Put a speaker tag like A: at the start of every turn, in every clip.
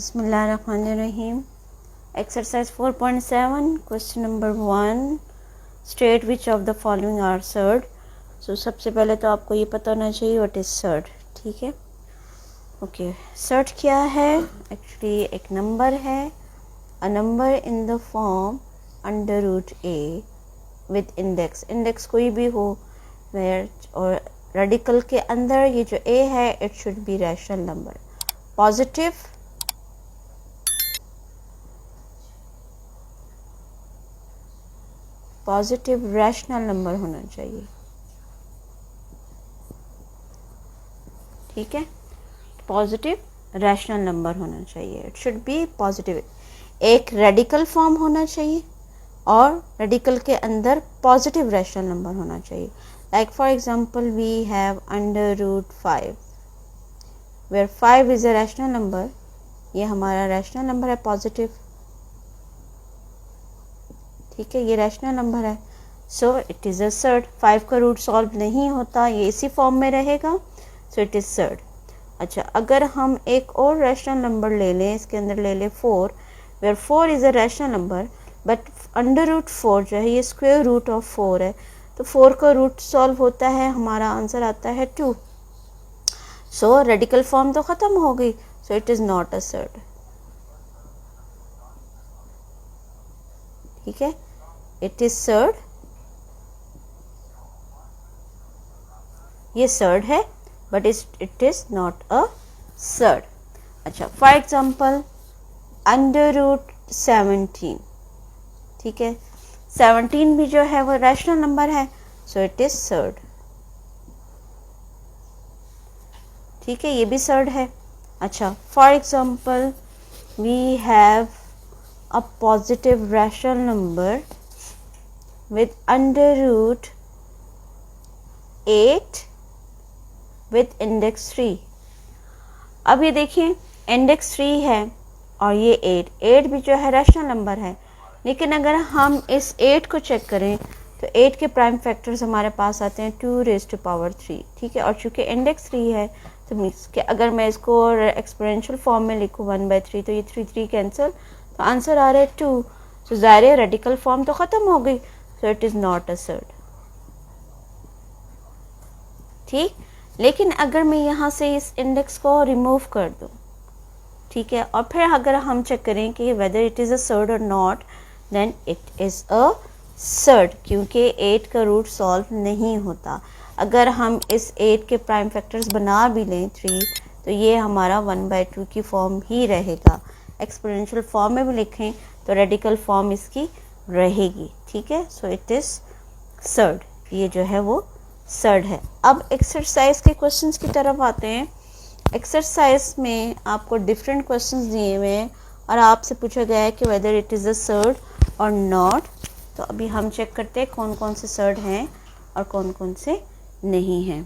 A: बिस्मिल्लाहिर्रहमानिर्रहीम। Exercise 4.7 question number 1, state which of the following are surd. So सबसे पहले तो आपको ये पता होना चाहिए व्हाट इज सर्ड। ठीक है, ओके। सर्ड क्या है? एक्चुअली एक नंबर है, a number in the form under root a with index. Index कोई भी हो वेयर, और रेडिकल के अंदर ये जो ए है it should be rational number, positive rational number होना चाहिए। ठीक है, पॉजिटिव रैशनल नंबर होना चाहिए, इट शुड बी पॉजिटिव। एक रेडिकल फॉर्म होना चाहिए और रेडिकल के अंदर पॉजिटिव रैशनल नंबर होना चाहिए। Like for example we have under root 5 where 5 is a rational number. ये हमारा रैशनल नंबर है, पॉजिटिव। ठीक है, ये रैशनल नंबर है, so it is a surd. 5 का रूट सॉल्व नहीं होता, ये इसी फॉर्म में रहेगा, सो इट इज़ सर्ड। अच्छा, अगर हम एक और रैशनल नंबर ले लें, इसके अंदर ले लें 4 where 4 is a rational number, but under root 4 जो है ये स्क्वायर रूट ऑफ 4 है, तो 4 का रूट सॉल्व होता है, हमारा आंसर आता है 2। सो रेडिकल फॉर्म तो ख़त्म हो गई, सो it is not a surd. ठीक है, इट इज़ सर्ड, ये सर्ड है but it is not a surd. अच्छा, फॉर एग्जाम्पल अंडर रूट 17। ठीक है, 17 भी जो है वो रैशनल नंबर है, सो इट इज़ सर्ड। ठीक है, ये भी सर्ड है। अच्छा, for example we have a positive rational number with under root 8 with index 3। अब ये देखिए इंडेक्स 3 है और ये 8 भी जो है रैशनल नंबर है, लेकिन अगर हम इस 8 को चेक करें तो 8 के प्राइम फैक्टर्स हमारे पास आते हैं 2⁻3। ठीक है, और चूंकि इंडेक्स 3 है तो मीन्स कि अगर मैं इसको एक्सपोनेंशियल फॉर्म में लिखूँ 1/3 तो ये 3 कैंसिल, तो आंसर आ रहा है 2। तो ज़ाहिर रेडिकल फॉर्म तो ख़त्म हो गई, सो it is not a surd. ठीक, लेकिन अगर मैं यहाँ से इस इंडेक्स को रिमूव कर दूँ, ठीक है, और फिर अगर हम चेक करें कि whether it is a surd और not, then it is a surd, क्योंकि 8 का रूट सॉल्व नहीं होता। अगर हम इस 8 के प्राइम फैक्टर्स बना भी लें 3, तो ये हमारा 1/2 की फॉर्म ही रहेगा। एक्सपोनेंशियल फॉर्म में भी लिखें तो रेडिकल फॉर्म इसकी रहेगी। ठीक है, सो इट इज़ सर्ड, ये जो है वो सर्ड है। अब एक्सरसाइज के क्वेश्चंस की तरफ आते हैं। एक्सरसाइज में आपको डिफरेंट क्वेश्चंस दिए हुए हैं और आपसे पूछा गया है कि whether it is a surd और नॉट। तो अभी हम चेक करते हैं कौन कौन से सर्ड हैं और कौन कौन से नहीं हैं।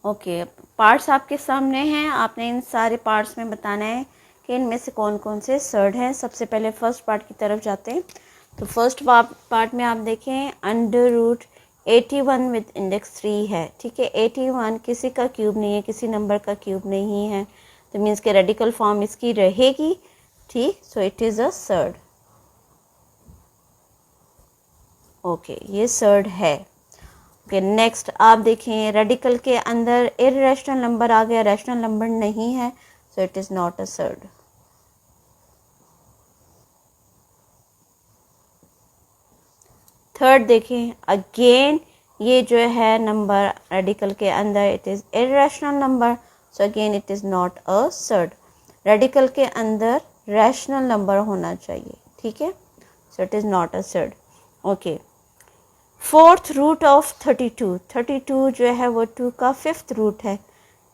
A: ओके, पार्ट्स आपके सामने हैं, आपने इन सारे पार्ट्स में बताना है कि इनमें से कौन कौन से सर्ड हैं। सबसे पहले फर्स्ट पार्ट की तरफ जाते हैं। तो फर्स्ट पार्ट में आप देखें अंडर रूट 81 विद इंडेक्स 3 है। ठीक है, 81 किसी का क्यूब नहीं है, किसी नंबर का क्यूब नहीं है, तो मीन्स के रेडिकल फॉर्म इसकी रहेगी। ठीक, सो it is a surd. Okay, ये सर्ड है। ओके, नेक्स्ट आप देखें रेडिकल के अंदर इररेशनल नंबर आ गया, रैशनल नंबर नहीं है, so it is not a surd. Third देखें, अगेन ये जो है नंबर रेडिकल के अंदर it is irrational number, so again it is not a surd. Radical के अंदर रैशनल नंबर होना चाहिए। ठीक है, so it is not a surd. Okay, fourth root of 32 जो है वो 2 का फिफ्थ रूट है।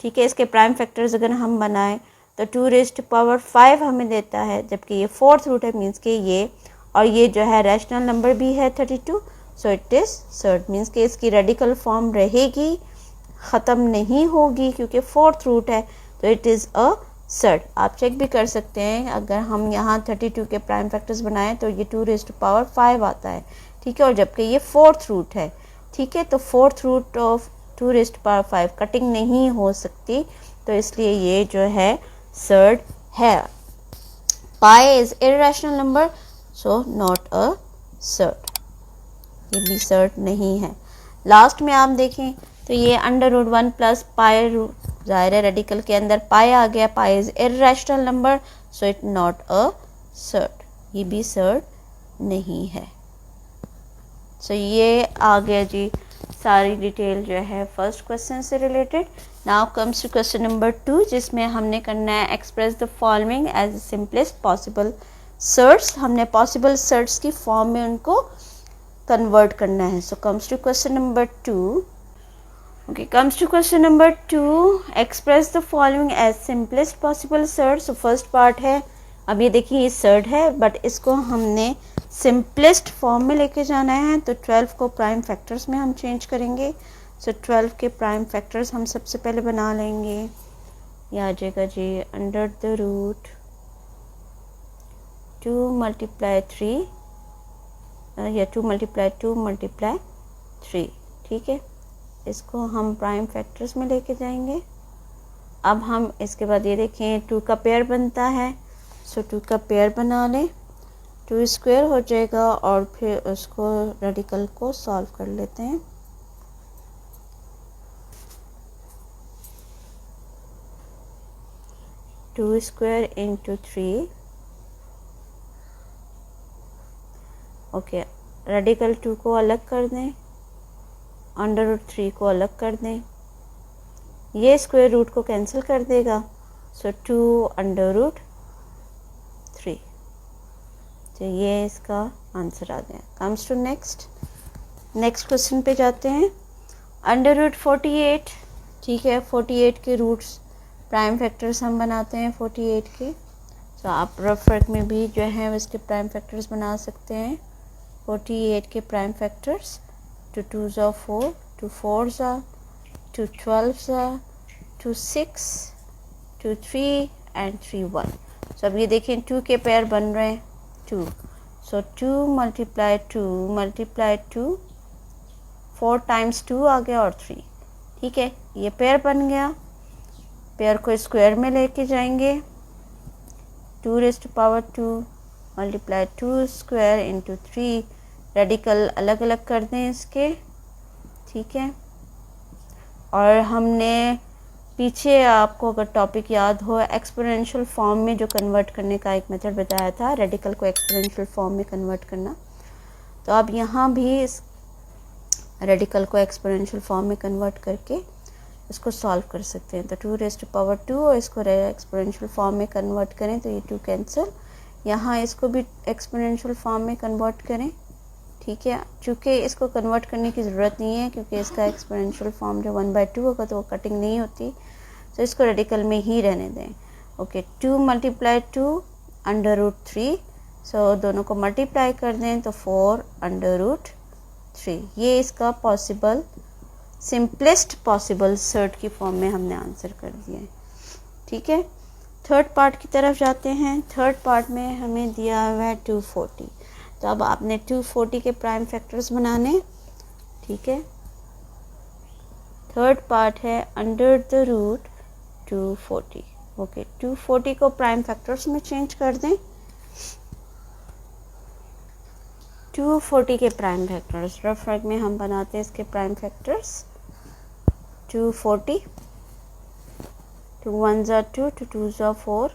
A: ठीक है, इसके प्राइम फैक्टर्स अगर हम बनाएं तो 2⁻5 हमें देता है, जबकि ये फोर्थ रूट है, मीन्स कि ये और ये जो है रैशनल नंबर भी है 32, सो इट इज़ सर्ड। मीन्स कि इसकी रेडिकल फॉर्म रहेगी, ख़त्म नहीं होगी, क्योंकि फोर्थ रूट है, तो इट इज़ अ सर्ड। आप चेक भी कर सकते हैं, अगर हम यहाँ 32 के प्राइम फैक्टर्स बनाएं तो ये 2⁻5 आता है। ठीक है, और जबकि ये फोर्थ रूट है। ठीक है, तो फोर्थ रूट ऑफ 2⁻5 कटिंग नहीं हो सकती, तो इसलिए ये जो है सर्ड है. Pi is irrational number, so not a surd, ये भी सर्ड नहीं है. लास्ट में आप देखें तो ये अंडर रूट 1 प्लस पाई, ज़ाहिर है रेडिकल के अंदर पाई आ गया, pi is irrational number, so it not a surd, ये भी सर्ड नहीं है. सो ये आ गया जी सारी डिटेल जो है फर्स्ट क्वेश्चन से related. Now comes to question number 2, जिसमें हमने करना है express the following as simplest possible surds. हमने पॉसिबल सर्ड्स की फॉर्म में उनको कन्वर्ट करना है. So comes to question number 2. Okay, comes to question number 2, express the following as simplest possible surds. So first part है, अब ये देखिए ये सर्ड है बट इसको हमने सिंपलेस्ट फॉर्म में लेके जाना है, तो 12 को प्राइम फैक्टर्स में हम चेंज करेंगे. सो 12 के प्राइम फैक्टर्स हम सबसे पहले बना लेंगे. ये आ जाएगा जी अंडर द रूट 2 मल्टीप्लाई 3 या 2 मल्टीप्लाई 2 मल्टीप्लाई 3. ठीक है, इसको हम प्राइम फैक्टर्स में लेके जाएंगे. अब हम इसके बाद ये देखें 2 का पेयर बनता है, सो 2 का पेयर बना लें. 2 स्क्वायर हो जाएगा और फिर उसको रेडिकल को सॉल्व कर लेते हैं. Two square into 3. Okay, radical 2 को अलग कर दें, अंडर रूट 3 को अलग कर दें. ये स्क्वायर रूट को कैंसिल कर देगा, सो 2 अंडर रूट 3. तो ये इसका आंसर आ गया. कम्स टू नेक्स्ट क्वेश्चन पे जाते हैं. Under root 48. ठीक है, 48 के रूट्स प्राइम फैक्टर्स हम बनाते हैं 48 के. तो आप रफ वर्क में भी जो है इसके प्राइम फैक्टर्स बना सकते हैं. 48 के prime factors, 2 2s are 4, 2 4s are, 2 12s are, 2 6, 2 3 and 3 1. सो अब ये देखें 2 के पेयर बन रहे हैं 2, सो 2 मल्टीप्लाई 2 मल्टीप्लाई 2, 4 टाइम्स 2 आ गया और 3. ठीक है, ये पेयर बन गया. पेयर को स्क्वायर में लेके जाएंगे. 2 raise to power 2 multiply 2 square into 3. Radical अलग अलग कर दें इसके. ठीक है, और हमने पीछे आपको अगर टॉपिक याद हो एक्सपोनेंशियल फॉर्म में जो कन्वर्ट करने का एक मेथड बताया था, रेडिकल को एक्सपोनेंशियल फॉर्म में कन्वर्ट करना. तो अब यहाँ भी इस रेडिकल को एक्सपोनेंशियल फॉर्म में कन्वर्ट करके इसको सॉल्व कर सकते हैं. तो 2 रेज़ टू पावर 2 और इसको एक्सपोनेंशियल फॉर्म में कन्वर्ट करें तो ये 2 कैंसिल. यहाँ इसको भी एक्सपोनेंशियल फॉर्म में कन्वर्ट करें. ठीक है, चूँकि इसको कन्वर्ट करने की ज़रूरत नहीं है क्योंकि इसका एक्सपोनेंशियल फॉर्म जो 1/2 होगा तो वो कटिंग नहीं होती, तो इसको रेडिकल में ही रहने दें. Okay, 2 multiply 2 under root 3. So दोनों को मल्टीप्लाई कर दें तो 4 अंडर रूट 3. ये इसका पॉसिबल सिंपलेस्ट पॉसिबल सर्ड की फॉर्म में हमने आंसर कर दिया है. ठीक है, थर्ड पार्ट की तरफ जाते हैं. थर्ड पार्ट में हमें दिया हुआ है 240. तो अब आपने 240 के प्राइम फैक्टर्स बनाने. ठीक है, थर्ड पार्ट है अंडर द रूट 240. ओके, 240 को प्राइम फैक्टर्स में चेंज कर दें. 240 के प्राइम फैक्टर्स रफ वर्क में हम बनाते हैं इसके prime factors. 240, 2 1s are 2, 2 2s are 4,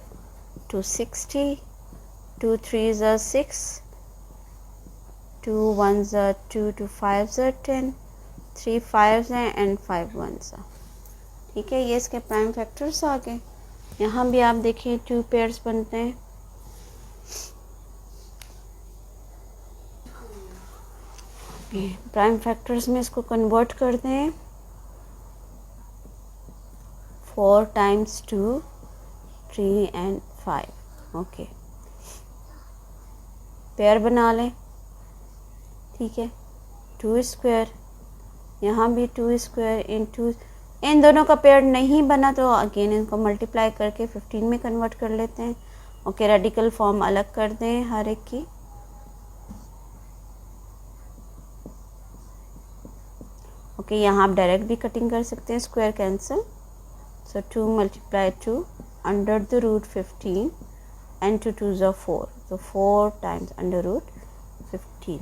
A: 260, 2 3s are 6, 2 1s are 2, 2 5s are 10, 3 5s हैं एंड 5 1s are. ठीक है, ये इसके प्राइम फैक्टर्स आ गए. यहाँ भी आप देखिए 2 पेयर्स बनते हैं. प्राइम फैक्टर्स में इसको कन्वर्ट कर दें. 4 times 2, 3 and 5. ओके, पेयर बना लें. ठीक है, 2 स्क्वायर, यहाँ भी 2 स्क्वायर इंटू, इन दोनों का पेयर नहीं बना तो अगेन इनको मल्टीप्लाई करके 15 में कन्वर्ट कर लेते हैं. ओके, रेडिकल फॉर्म अलग कर दें हर एक की. ओके, यहाँ आप डायरेक्ट भी कटिंग कर सकते हैं, square cancel. So 2 multiply 2 under the root 15 and two two ज़ा 4, तो 4 टाइम्स अंडर रूट 15।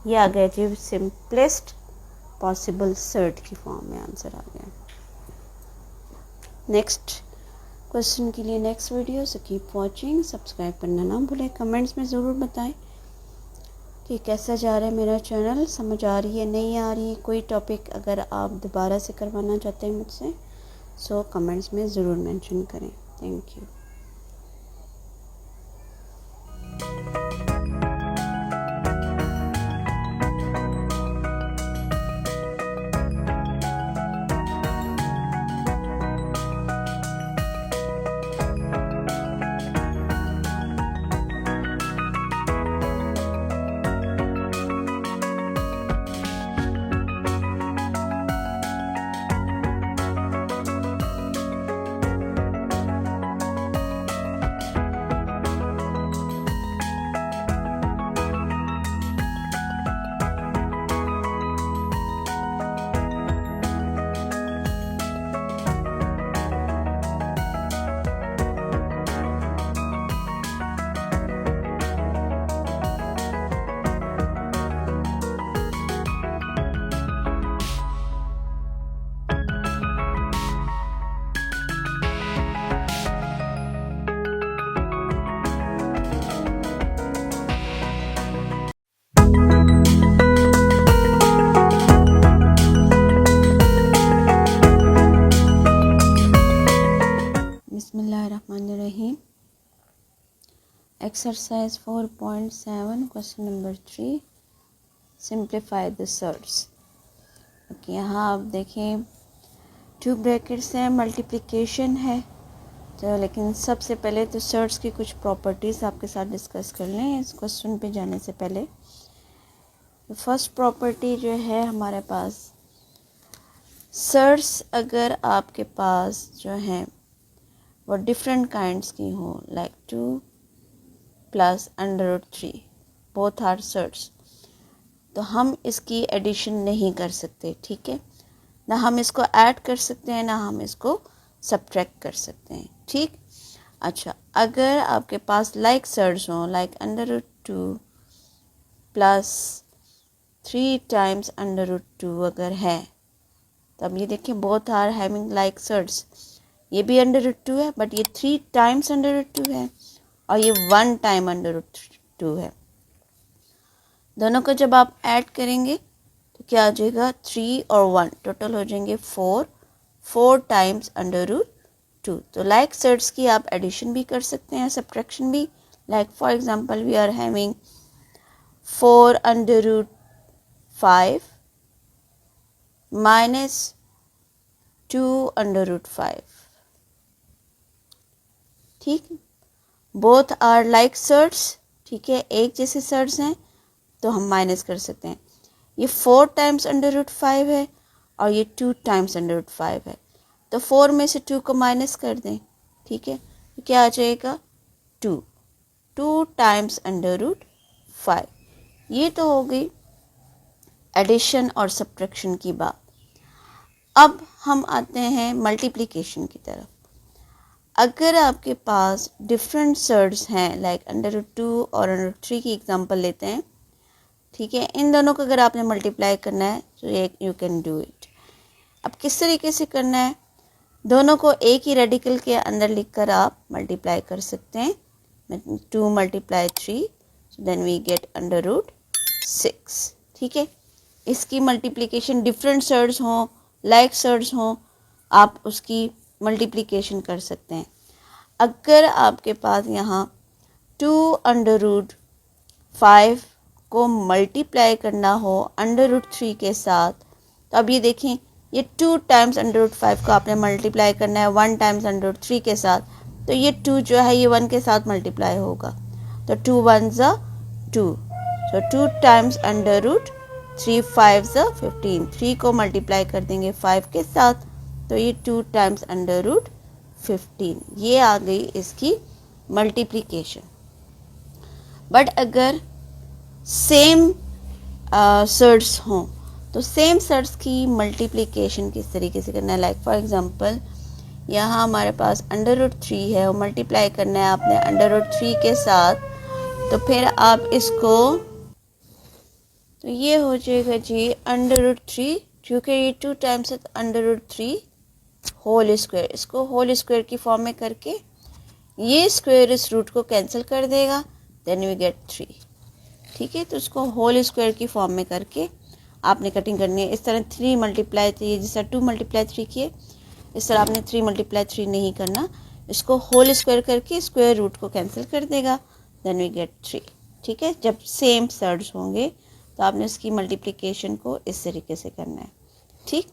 A: ये आ गया जी सिंपलेस्ट पॉसिबल सर्ड की फॉर्म में आंसर आ गया। नेक्स्ट क्वेश्चन के लिए नेक्स्ट वीडियो से कीप वॉचिंग, सब्सक्राइब करना ना भूलें। कमेंट्स में ज़रूर बताएं कि कैसा जा रहा है मेरा चैनल, समझ आ रही है नहीं आ रही, कोई टॉपिक अगर आप दोबारा से करवाना चाहते हैं मुझसे सो कमेंट्स में ज़रूर मेंशन करें। Thank you. बिस्मिल्लाहिर्रहमानिर्रहीम। Exercise 4.7 question number 3, simplify the surds. Okay, यहाँ आप देखें 2 ब्रैकेट्स हैं, मल्टीप्लिकेशन है, तो लेकिन सबसे पहले तो सर्ड्स की कुछ प्रॉपर्टीज़ आपके साथ डिस्कस कर लें इस क्वेश्चन पे जाने से पहले। फर्स्ट प्रॉपर्टी जो है हमारे पास, सर्ड्स अगर आपके पास जो हैं वो डिफरेंट काइंड्स की हो, like 2 plus under root 3 both are surds, तो हम इसकी एडिशन नहीं कर सकते, ठीक है। ना हम इसको ऐड कर सकते हैं ना हम इसको सब्ट्रैक्ट कर सकते हैं, ठीक। अच्छा, अगर आपके पास लाइक सर्ड्स हों, like under root 2 plus 3 times under root 2 अगर है, तो अब ये देखिए both are having like surds, ये भी अंडर रूट 2 है बट ये 3 टाइम्स अंडर रूट 2 है और ये 1 टाइम अंडर रूट 2 है। दोनों को जब आप ऐड करेंगे तो क्या आ जाएगा, 3 और 1 टोटल हो जाएंगे 4 टाइम्स अंडर रूट 2। तो लाइक सर्ड्स की आप एडिशन भी कर सकते हैं, सब्ट्रैक्शन भी। Like for example we are having 4 under root 5 minus 2 under root 5, ठीक। बोथ आर लाइक सर्ड्स, ठीक है, एक जैसे सर्ड्स हैं तो हम माइनस कर सकते हैं। ये 4 टाइम्स अंडर रूट 5 है और ये 2 टाइम्स अंडर रूट 5 है, तो 4 में से 2 को माइनस कर दें, ठीक है, तो क्या आ जाएगा 2 टाइम्स अंडर रूट 5। ये तो हो गई एडिशन और सब्ट्रैक्शन की बात। अब हम आते हैं मल्टीप्लिकेशन की तरफ। अगर आपके पास डिफरेंट सर्ड्स हैं, लाइक अंडर रूट 2 और अंडर रूट 3 की एग्जांपल लेते हैं, ठीक है, इन दोनों को अगर आपने मल्टीप्लाई करना है तो यू कैन डू इट। अब किस तरीके से करना है, दोनों को एक ही रेडिकल के अंदर लिखकर आप मल्टीप्लाई कर सकते हैं। 2 multiply 3 then we get under root 6, ठीक है। इसकी मल्टीप्लिकेशन डिफरेंट सर्ड्स हों, लाइक सर्ड्स हों, आप उसकी मल्टीप्लिकेशन कर सकते हैं। अगर आपके पास यहाँ 2 अंडर रूट 5 को मल्टीप्लाई करना हो अंडर रूट 3 के साथ, तो अब ये देखें ये 2 टाइम्स अंडर रूट 5 को आपने मल्टीप्लाई करना है 1 टाइम्स अंडर रूट 3 के साथ, तो ये 2 जो है ये 1 के साथ मल्टीप्लाई होगा, तो 2 1 ज़ा 2, तो 2 टाइम्स अंडर रूट 3 5 ज़ा 15, 3 को मल्टीप्लाई कर देंगे 5 के साथ, तो ये 2 टाइम्स अंडर रूट 15, ये आ गई इसकी मल्टीप्लिकेशन। बट अगर सेम सर्ड्स हों तो सेम सर्ड्स की मल्टीप्लिकेशन किस तरीके से करना है, लाइक फॉर एग्जांपल यहाँ हमारे पास अंडर रूट 3 है और मल्टीप्लाई करना है आपने अंडर रूट 3 के साथ, तो फिर आप इसको, तो ये हो जाएगा जी अंडर रूट 3, क्योंकि ये 2 टाइम्स है अंडर रूट 3 होल स्क्वायर, इसको होल स्क्वायर की फॉर्म में करके ये स्क्वायर इस रूट को कैंसिल कर देगा, देन वी गेट 3। ठीक है, तो उसको होल स्क्वायर की फॉर्म में करके आपने कटिंग करनी है। इस तरह 3 मल्टीप्लाई 3, जिस तरह 2 मल्टीप्लाई 3 किए, इस तरह आपने 3 मल्टीप्लाई 3 नहीं करना, इसको होल स्क्वायर करके स्क्वायर रूट को कैंसिल कर देगा, देन वी गेट 3। ठीक है, जब सेम सर्ड्स होंगे तो आपने उसकी मल्टीप्लिकेशन को इस तरीके से करना है। ठीक,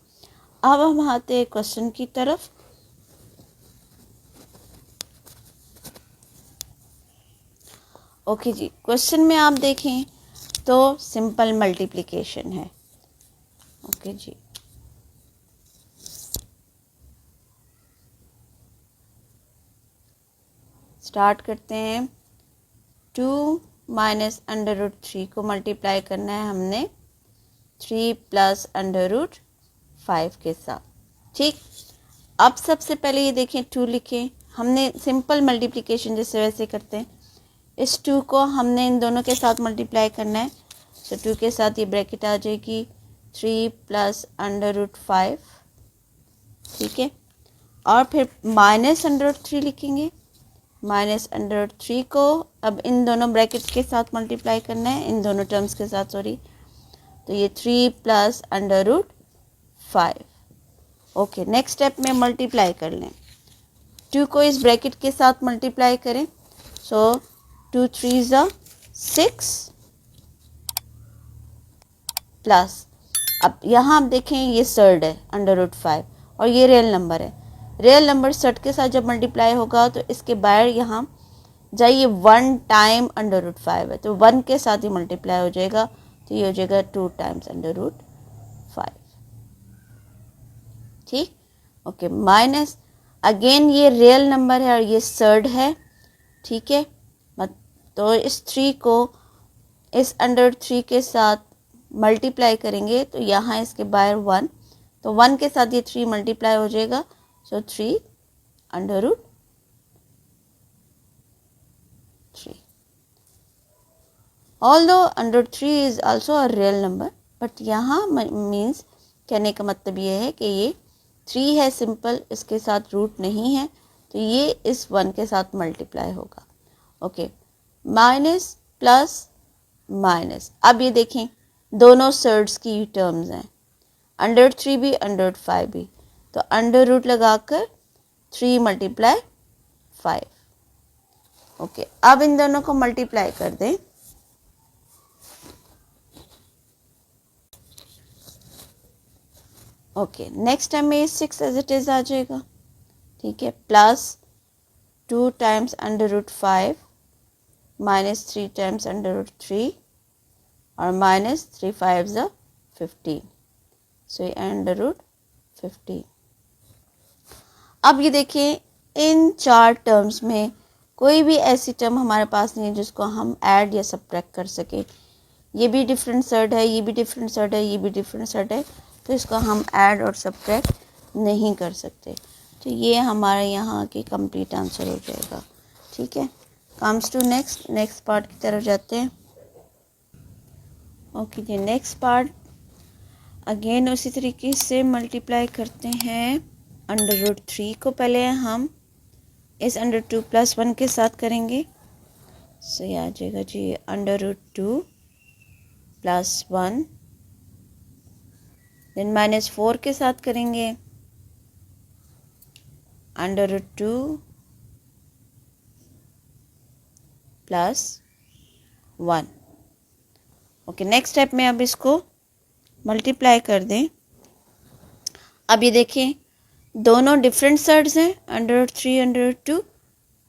A: अब हम आते हैं क्वेश्चन की तरफ। ओके जी, क्वेश्चन में आप देखें तो सिंपल मल्टीप्लिकेशन है। ओके जी, स्टार्ट करते हैं। 2 माइनस अंडर रूट 3 को मल्टीप्लाई करना है हमने 3 प्लस अंडर रूट 5 के साथ। ठीक, अब सबसे पहले ये देखें 2 लिखें, हमने सिंपल मल्टीप्लिकेशन जैसे वैसे करते हैं। इस 2 को हमने इन दोनों के साथ मल्टीप्लाई करना है, तो 2 के साथ ये ब्रैकेट आ जाएगी 3 प्लस अंडर रूट 5। ठीक है, और फिर माइनस अंडर रूट 3 लिखेंगे, माइनस अंडर रूट 3 को अब इन दोनों ब्रैकेट के साथ मल्टीप्लाई करना है, इन दोनों टर्म्स के साथ, सॉरी, तो ये 3 plus under root 5। Okay, next step में मल्टीप्लाई कर लें, 2 को इस ब्रैकेट के साथ मल्टीप्लाई करें, सो 2 3 ज़ा 6 प्लस, अब यहाँ आप देखें ये सर्ड है अंडर रूट 5 और ये रियल नंबर है, रियल नंबर सर्ड के साथ जब मल्टीप्लाई होगा तो इसके बाहर यहाँ जाइए 1 टाइम अंडर रूट 5 है, तो 1 के साथ ही मल्टीप्लाई हो जाएगा, तो ये हो जाएगा 2 टाइम्स अंडर रूट 5। ठीक, ओके, माइनस अगेन ये रियल नंबर है और ये सर्ड है। ठीक है, तो इस 3 को इस अंडर रूट 3 के साथ मल्टीप्लाई करेंगे तो यहाँ इसके बाहर 1, तो 1 के साथ ये 3 मल्टीप्लाई हो जाएगा, so 3 under root 3। Although under 3 is also a real number, but यहाँ मीन्स कहने का मतलब ये है कि ये 3 है सिंपल, इसके साथ रूट नहीं है, तो ये इस 1 के साथ मल्टीप्लाई होगा। ओके, माइनस प्लस माइनस, अब ये देखें दोनों सर्ड्स की टर्म्स हैं, अंडर 3 भी अंडर 5 भी, तो अंडर रूट लगाकर 3 मल्टीप्लाई 5। ओके, अब इन दोनों को मल्टीप्लाई कर दें, ओके, नेक्स्ट टाइम में 6 एज इट इज़ आ जाएगा। ठीक है, plus 2 times under root 5 minus 3 times under root 3 और माइनस 3 5 ज़ा 15, सो ये अंडर रूट 15। अब ये देखिए इन 4 टर्म्स में कोई भी ऐसी टर्म हमारे पास नहीं है जिसको हम ऐड या सब्ट्रैक्ट कर सकें। ये भी डिफरेंट सर्ड है, ये भी डिफरेंट सर्ड है, ये भी डिफरेंट सर्ड है, तो इसको हम ऐड और सब्ट्रैक्ट नहीं कर सकते। तो ये हमारे यहाँ की कंप्लीट आंसर हो जाएगा। ठीक है, कम्स टू नेक्स्ट पार्ट की तरफ जाते हैं। ओके जी, नेक्स्ट पार्ट अगेन उसी तरीके से मल्टीप्लाई करते हैं। अंडर रूट 3 को पहले हम इस अंडर 2 प्लस 1 के साथ करेंगे, सो ये आ जाएगा जी under root 2 plus 1, then minus 4 के साथ करेंगे under root 2 plus 1। Okay, next step में अब इसको मल्टीप्लाई कर दें। अब ये देखें दोनों डिफरेंट सर्ड्स हैं, अंडर रूट 3 अंडर रूट 2,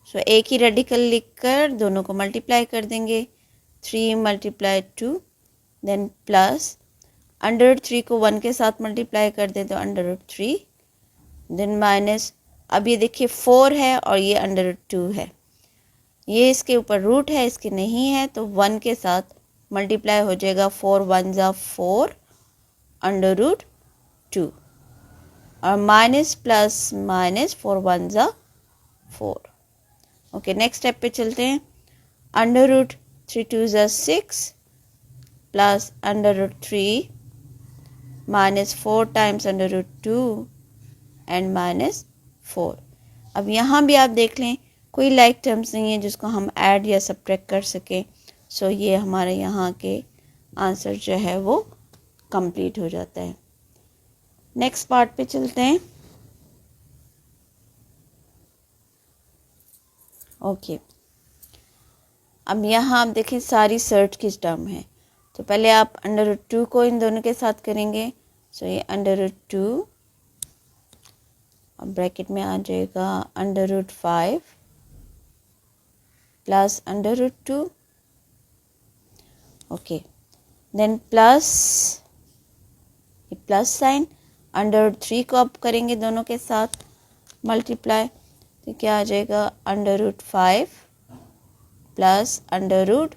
A: सो एक ही रेडिकल लिखकर दोनों को मल्टीप्लाई कर देंगे, 3 multiply 2, then plus under root 3 को 1 के साथ मल्टीप्लाई कर दें तो अंडर रूट 3, देन माइनस, अब ये देखिए 4 है और ये अंडर रूट 2 है, ये इसके ऊपर रूट है, इसके नहीं है, तो 1 के साथ मल्टीप्लाई हो जाएगा, 4 1 ज़ा 4 अंडर रूट 2। और माइनस प्लस माइनस, 4 वन ज़ा 4। ओके, नेक्स्ट स्टेप पे चलते हैं। अंडर रूट 3 टू ज़ा 6 plus under root 3 minus 4 times under root 2 and minus 4। अब यहाँ भी आप देख लें कोई लाइक टर्म्स नहीं है जिसको हम ऐड या सब्ट्रैक्ट कर सकें, सो ये हमारे यहाँ के आंसर जो है वो कंप्लीट हो जाता है। नेक्स्ट पार्ट पे चलते हैं। ओके, अब यहाँ आप देखें सारी सर्च की टर्म है, तो पहले आप अंडर रूट 2 को इन दोनों के साथ करेंगे। सो ये अंडर रूट 2 और ब्रैकेट में आ जाएगा under root 5 plus under root 2। Okay, then plus ये प्लस साइन, अंडर रूट 3 को आप करेंगे दोनों के साथ मल्टीप्लाई, तो क्या आ जाएगा under root 5 plus under root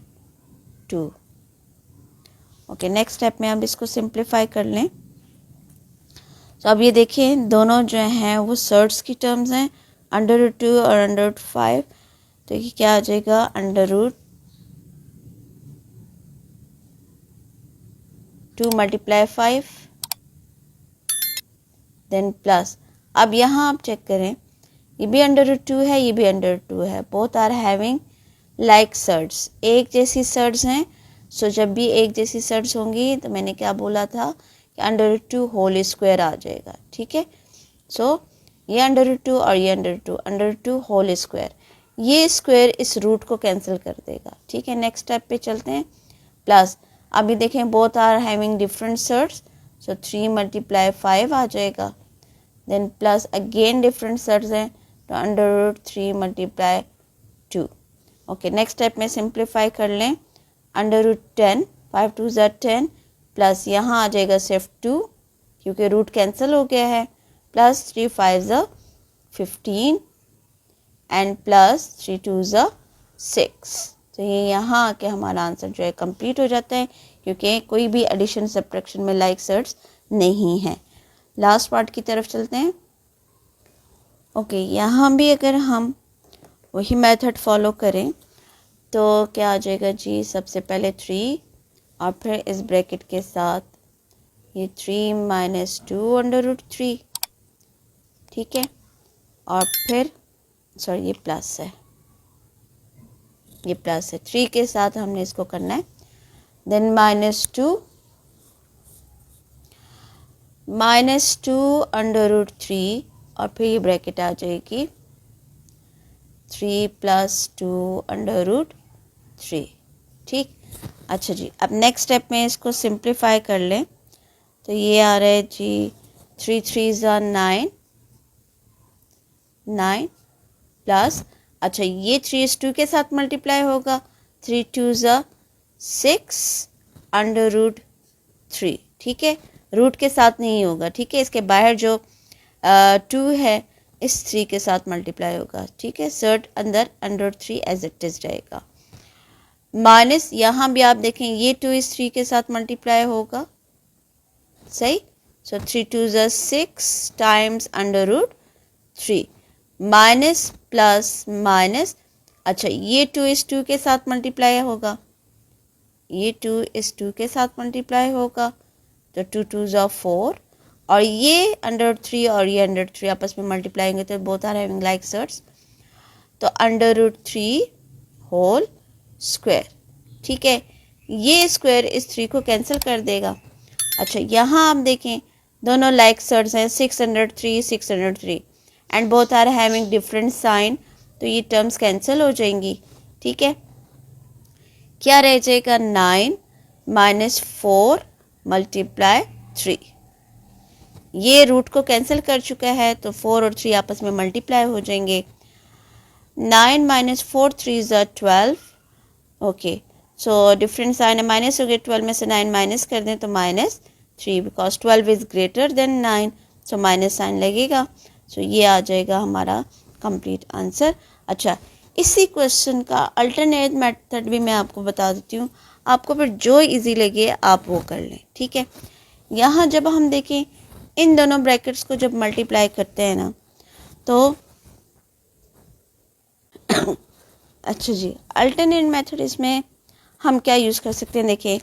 A: 2। Okay, next step में आप इसको सिंप्लीफाई कर लें। तो अब ये देखिए दोनों जो हैं वो सर्ट्स की टर्म्स हैं, अंडर रूट 2 और अंडर रूट 5, तो ये क्या आ जाएगा under root 2 multiply 5 then plus. अब यहाँ आप चेक करें, ये भी अंडर रूट 2 है, ये भी अंडर रूट 2 है, both are having like surds, एक जैसी सर्ट्स हैं। सो जब भी एक जैसी सर्ट्स होंगी तो मैंने क्या बोला था कि अंडर रूट 2 होल स्क्वायर आ जाएगा, ठीक है। सो ये अंडर रूट 2 और ये अंडर रूट 2 होल स्क्वायर, ये स्क्वायर इस रूट को कैंसिल कर देगा, ठीक है। नेक्स्ट स्टेप पे चलते हैं। प्लस अभी देखें both are having different surds, so 3 multiply 5 आ जाएगा, then plus again different surds हैं, तो under root 3 multiply 2। Okay, next step में सिंप्लीफाई कर लें। अंडर रूट 10, 5 टू ज़ा 10 प्लस यहाँ आ जाएगा सिर्फ 2 क्योंकि रूट कैंसिल हो गया है, प्लस 3 5 ज़ा 15 एंड प्लस 3 टू ज़ा 6। तो ये यहाँ आके हमारा आंसर जो है कंप्लीट हो जाता है क्योंकि कोई भी एडिशन सब्ट्रैक्शन में लाइक सर्ट्स नहीं है। लास्ट पार्ट की तरफ चलते हैं। ओके, यहाँ भी अगर हम वही मेथड फॉलो करें तो क्या आ जाएगा जी, सबसे पहले 3 और फिर इस ब्रैकेट के साथ ये 3 माइनस 2 अंडर रूट 3, ठीक है। और फिर सॉरी ये प्लस है, ये प्लस है, 3 के साथ हमने इसको करना है। देन माइनस 2 अंडर रूट 3 और फिर ये ब्रैकेट आ जाएगी 3 प्लस 2 अंडर रूट 3, ठीक। अच्छा जी, अब नेक्स्ट स्टेप में इसको सिंप्लीफाई कर लें, तो ये आ रहा है जी 3 3 ज़ा 9 प्लस, अच्छा ये 3 इस 2 के साथ मल्टीप्लाई होगा, 3 2 ज़ा 6 अंडर रूट 3, ठीक है। रूट के साथ नहीं होगा, ठीक है, इसके बाहर जो 2 है इस 3 के साथ मल्टीप्लाई होगा, ठीक है। सर्ट अंदर अंडर 3 एज इट इज रहेगा। माइनस यहाँ भी आप देखें ये 2 इस 3 के साथ मल्टीप्लाई होगा, सही। सो 3 2 ज़ा 6 times under root 3 minus plus minus, अच्छा ये 2 इस 2 के साथ मल्टीप्लाई होगा, ये 2 इस 2 के साथ मल्टीप्लाई होगा, तो 2 2 ज़ा 4 और ये अंडर 3 और ये अंडर 3 आपस में मल्टीप्लाई होंगे तो both are having like surds, तो अंडर रूट 3 होल स्क्वायर, ठीक है। ये स्क्वायर इस 3 को कैंसिल कर देगा। अच्छा यहाँ आप देखें दोनों लाइक सर्ट्स हैं, 603 and both are having different sign, तो ये टर्म्स कैंसिल हो जाएंगी, ठीक है। क्या रह जाएगा 9 माइनस 4 मल्टीप्लाई 3, ये रूट को कैंसिल कर चुका है तो 4 और 3 आपस में मल्टीप्लाई हो जाएंगे। 9 माइनस 4 3 ज़ा 12, ओके, सो डिफरेंट साइन है, माइनस हो गया, 12 में से 9 माइनस कर दें तो minus 3 because 12 is greater than 9, so minus sign लगेगा। सो ये आ जाएगा हमारा कंप्लीट आंसर। अच्छा, इसी क्वेश्चन का अल्टरनेट मेथड भी मैं आपको बता देती हूँ, आपको फिर जो इजी लगे आप वो कर लें, ठीक है। यहाँ जब हम देखें इन दोनों ब्रैकेट्स को जब मल्टीप्लाई करते हैं ना तो अच्छा जी, अल्टरनेट मेथड इसमें हम क्या यूज़ कर सकते हैं। देखिए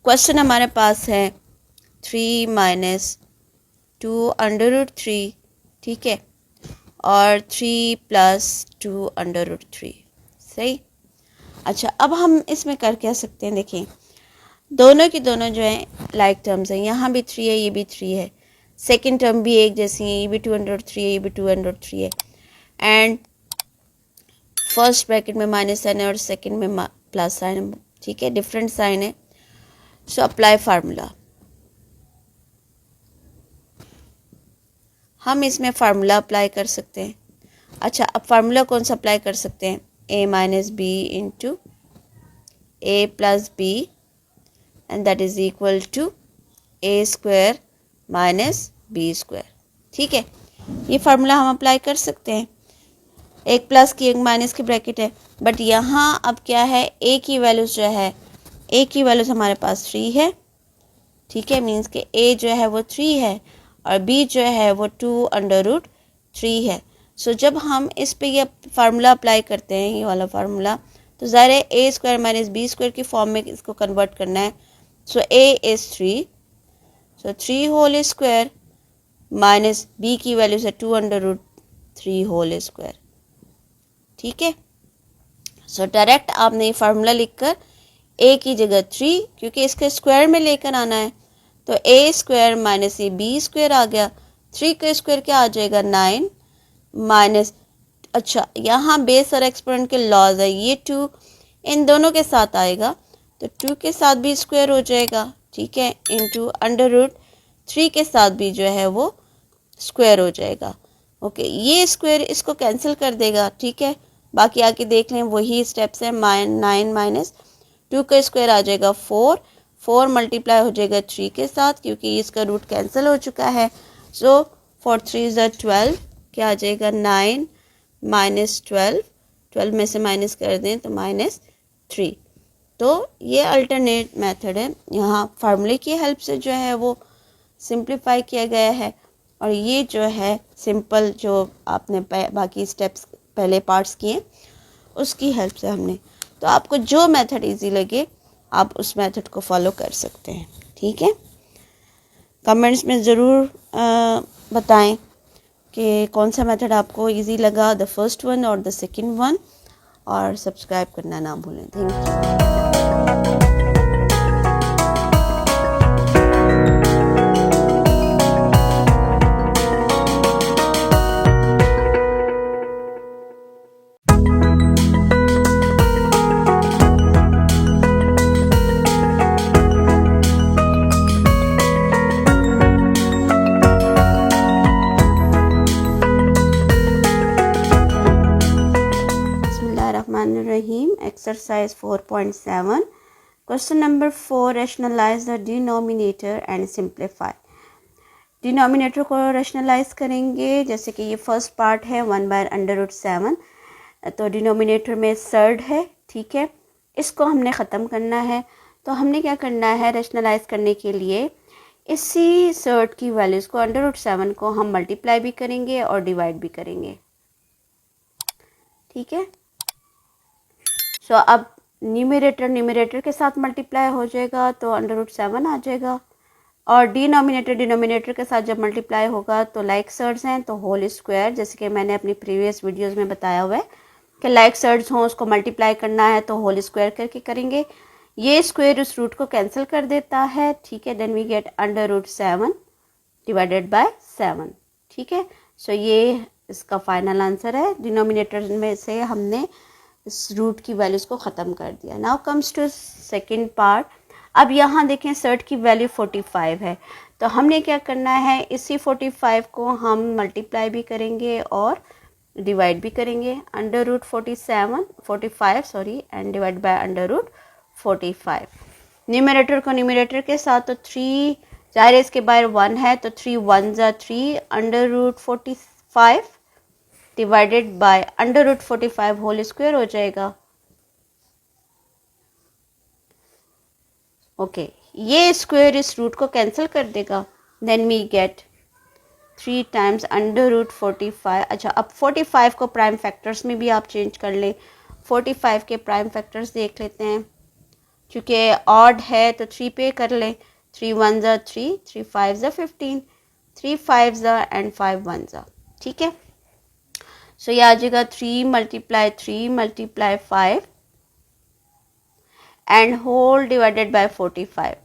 A: क्वेश्चन हमारे पास है 3 माइनस 2 अंडर रूट 3, ठीक है, और 3 प्लस 2 अंडर रूट 3, सही। अच्छा, अब हम इसमें कर क्या सकते हैं। देखिए दोनों की दोनों जो है लाइक टर्म्स हैं, यहाँ भी 3 है, ये भी 3 है, सेकेंड टर्म भी एक जैसी है, ये भी 2 अंडर रूट 3 है, ये भी 2 अंडर रूट 3 है, एंड फर्स्ट ब्रैकेट में माइनस साइन है और सेकेंड में प्लस साइन है, ठीक है, डिफरेंट साइन है। सो अप्लाई फार्मूला, हम इसमें फार्मूला अप्लाई कर सकते हैं। अच्छा, अब फार्मूला कौन सा अप्लाई कर सकते हैं, a minus B into A plus B and that is equal to A square minus B square, ठीक है। ये फार्मूला हम अप्लाई कर सकते हैं। एक प्लस की एक माइनस की ब्रैकेट है, बट यहाँ अब क्या है, ए की वैल्यूज जो है, ए की वैल्यूज हमारे पास 3 है, ठीक है, मीन्स के ए जो है वो 3 है और बी जो है वो 2 अंडर रूट 3 है। सो जब हम इस पे ये फार्मूला अप्लाई करते हैं, ये वाला फार्मूला, तो ज़ाहिर है A square minus B square की फॉर्म में इसको कन्वर्ट करना है। So A is 3, so 3 whole square minus B की वैल्यू है 2 अंडर रूट 3 होल स्क्वायर, ठीक है। सो डायरेक्ट आपने ये फार्मूला लिखकर ए की जगह 3, क्योंकि इसके स्क्वायर में लेकर आना है, तो ए स्क्वायर माइनस ये बी स्क्वायर आ गया, 3 का स्क्वायर क्या आ जाएगा 9 माइनस, अच्छा यहाँ बेस और एक्सपोनेंट के लॉज है, ये 2 इन दोनों के साथ आएगा तो 2 के साथ भी स्क्वायर हो जाएगा, ठीक है, इंटू अंडर रूट 3 के साथ भी जो है वो स्क्वायर हो जाएगा। ओके, ये स्क्वायर इसको कैंसिल कर देगा, ठीक है, बाकी आके देख लें, वही स्टेप्स हैं। 9 माइनस 2 का स्क्वायर आ जाएगा 4, 4 मल्टीप्लाई हो जाएगा 3 के साथ क्योंकि इसका रूट कैंसिल हो चुका है। सो 4 3 इज़ 12, क्या आ जाएगा 9 माइनस 12, 12 में से माइनस कर दें तो माइनस 3। तो ये अल्टरनेट मेथड है, यहाँ फार्मूले की हेल्प से जो है वो सिंप्लीफाई किया गया है, और ये जो है सिंपल जो आपने बाकी स्टेप्स पहले पार्ट्स किए उसकी हेल्प से हमने, तो आपको जो मेथड इजी लगे आप उस मेथड को फॉलो कर सकते हैं, ठीक है। कमेंट्स में ज़रूर बताएं कि कौन सा मेथड आपको इजी लगा, द फर्स्ट वन और द सेकंड वन, और सब्सक्राइब करना ना भूलें। Thank you. Exercise 4.7, question number 4, rationalize the denominator and simplify। Denominator को रैशनलाइज करेंगे, जैसे कि ये फर्स्ट पार्ट है 1/√7, तो डिनोमिनेटर में सर्ड है, ठीक है, इसको हमने ख़त्म करना है। तो हमने क्या करना है, रैशनलाइज करने के लिए इसी सर्ड की वैल्यूज़ को √7 को हम मल्टीप्लाई भी करेंगे और डिवाइड भी करेंगे, ठीक है। सो अब न्यूमरेटर के साथ मल्टीप्लाई हो जाएगा तो √7 आ जाएगा, और डिनोमिनेटर के साथ जब मल्टीप्लाई होगा तो लाइक सर्ड्स हैं तो होल स्क्वायर, जैसे कि मैंने अपनी प्रीवियस वीडियोस में बताया हुआ है कि लाइक सर्ड्स हों उसको मल्टीप्लाई करना है तो होल स्क्वायर करके करेंगे। ये स्क्वायर उस रूट को कैंसिल कर देता है, ठीक है, then we get √7 divided by 7, ठीक है। सो ये इसका फाइनल आंसर है। डिनोमिनेटर में से हमने इस रूट की वैल्यूज़ को ख़त्म कर दिया। Now comes to second part. अब यहाँ देखें सर्ट की वैल्यू 45 है, तो हमने क्या करना है, इसी 45 को हम मल्टीप्लाई भी करेंगे और डिवाइड भी करेंगे। √45 एंड डिवाइड बाय √45। न्यूमरेटर को न्यूमरेटर के साथ तो 3, ज़ाहिर है इसके बाहर 1 है तो 3 1 ज़ा 3 √45 डिवाइडेड बाय √45 होल स्क्वायर हो जाएगा। ओके, ये स्क्वायर इस रूट को कैंसिल कर देगा, देन वी गेट 3 टाइम्स √45। अच्छा, अब 45 को प्राइम फैक्टर्स में भी आप चेंज कर लें। 45 के प्राइम फैक्टर्स देख लेते हैं। चूँकि ऑड है तो 3 पे कर लें। 3 1 ज़ा 3, 3 5 ज़ा 15, 3 5 ज़ा एंड 5 1 ज़ा। ठीक है, सो ये आ जाएगा 3 multiply 5 and whole divided by 45।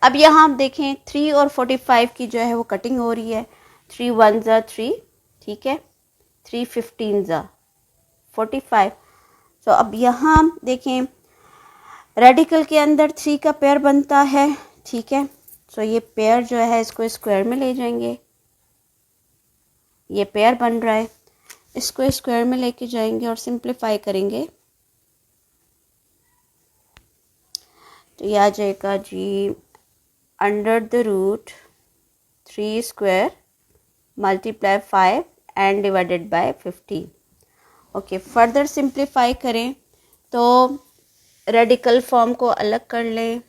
A: अब यहाँ आप देखें 3 और 45 की जो है वो कटिंग हो रही है। 3 1 ज़ा 3, ठीक है, 3 15 ज़ा 45। तो अब यहाँ देखें रेडिकल के अंदर 3 का पेयर बनता है, ठीक है। सो ये पेयर जो है इसको स्क्वायर में ले जाएंगे, ये पेयर बन रहा है, इसको स्क्वायर में लेके जाएंगे और सिंप्लीफाई करेंगे तो ये आ जाएगा जी √3 square multiply 5 and divided bye 15। Okay, further simplify करें तो रेडिकल फॉर्म को अलग कर लें,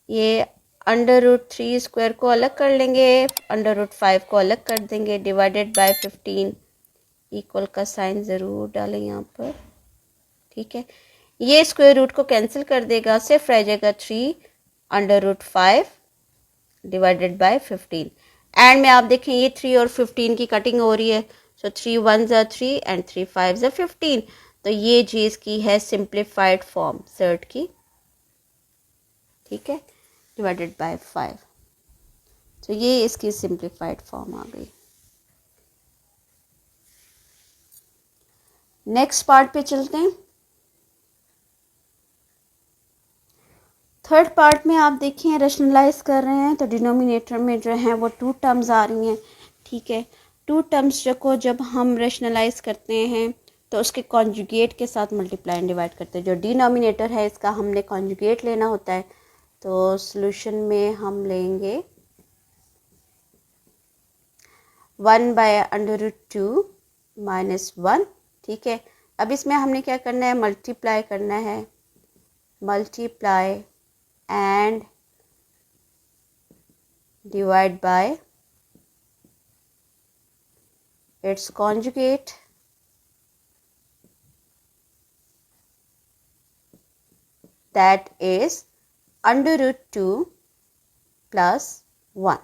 A: ये √3 स्क्वायर को अलग कर लेंगे, √5 को अलग कर देंगे, डिवाइडेड बाय 15। इक्वल का साइन ज़रूर डालें यहाँ पर, ठीक है। ये स्क्वायर रूट को कैंसिल कर देगा, सिर्फ रह जाएगा 3 √5 डिवाइडेड बाय 15। एंड में आप देखें ये 3 और 15 की कटिंग हो रही है, सो 3 1 ज़ा 3 एंड 3 5 ज़ा 15। तो ये चीज़ की है सिंप्लीफाइड फॉर्म सर्ट की, ठीक है, डिवाइडेड बाय 5। तो ये इसकी सिंप्लीफाइड फॉर्म आ गई। नेक्स्ट पार्ट पे चलते हैं। थर्ड पार्ट में आप देखें रैशनलाइज कर रहे हैं तो डिनोमिनेटर में जो है वो 2 टर्म्स आ रही हैं, ठीक है। 2 टर्म्स को जब हम रैशनलाइज करते हैं तो उसके कॉन्जुगेट के साथ मल्टीप्लाई एंड डिवाइड करते हैं। जो डिनोमिनेटर है इसका हमने कॉन्जुगेट लेना होता है, तो सॉल्यूशन में हम लेंगे 1/√2 - 1, ठीक है। अब इसमें हमने क्या करना है, मल्टीप्लाई करना है, multiply and divide by it's conjugate, that is √2 + 1,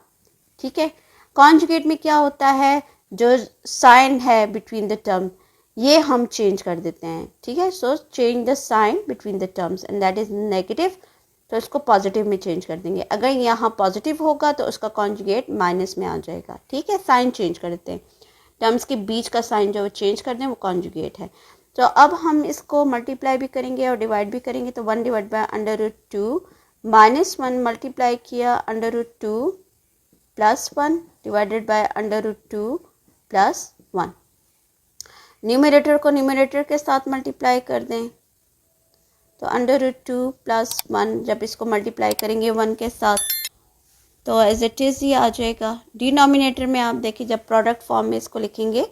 A: ठीक है। कॉन्जुगेट में क्या होता है, जो साइन है बिटवीन द टर्म ये हम चेंज कर देते हैं, ठीक है। So change the sign between the terms and that is negative, तो इसको पॉजिटिव में चेंज कर देंगे। अगर यहाँ पॉजिटिव होगा तो उसका कॉन्जुगेट माइनस में आ जाएगा, ठीक है। साइन चेंज कर देते हैं, टर्म्स के बीच का साइन जो चेंज कर दें वो कॉन्जुगेट है। तो अब हम इसको मल्टीप्लाई भी करेंगे और डिवाइड भी करेंगे, तो 1 डिवाइड बाय √2 - 1 मल्टीप्लाई किया √2 + 1 डिवाइडेड बाय √2 + 1। न्यूमरेटर को न्यूमरेटर के साथ मल्टीप्लाई कर दें, तो √2 + 1 जब इसको मल्टीप्लाई करेंगे 1 के साथ तो एज इट इज़ ही आ जाएगा। डिनोमिनेटर में आप देखिए जब प्रोडक्ट फॉर्म में इसको लिखेंगे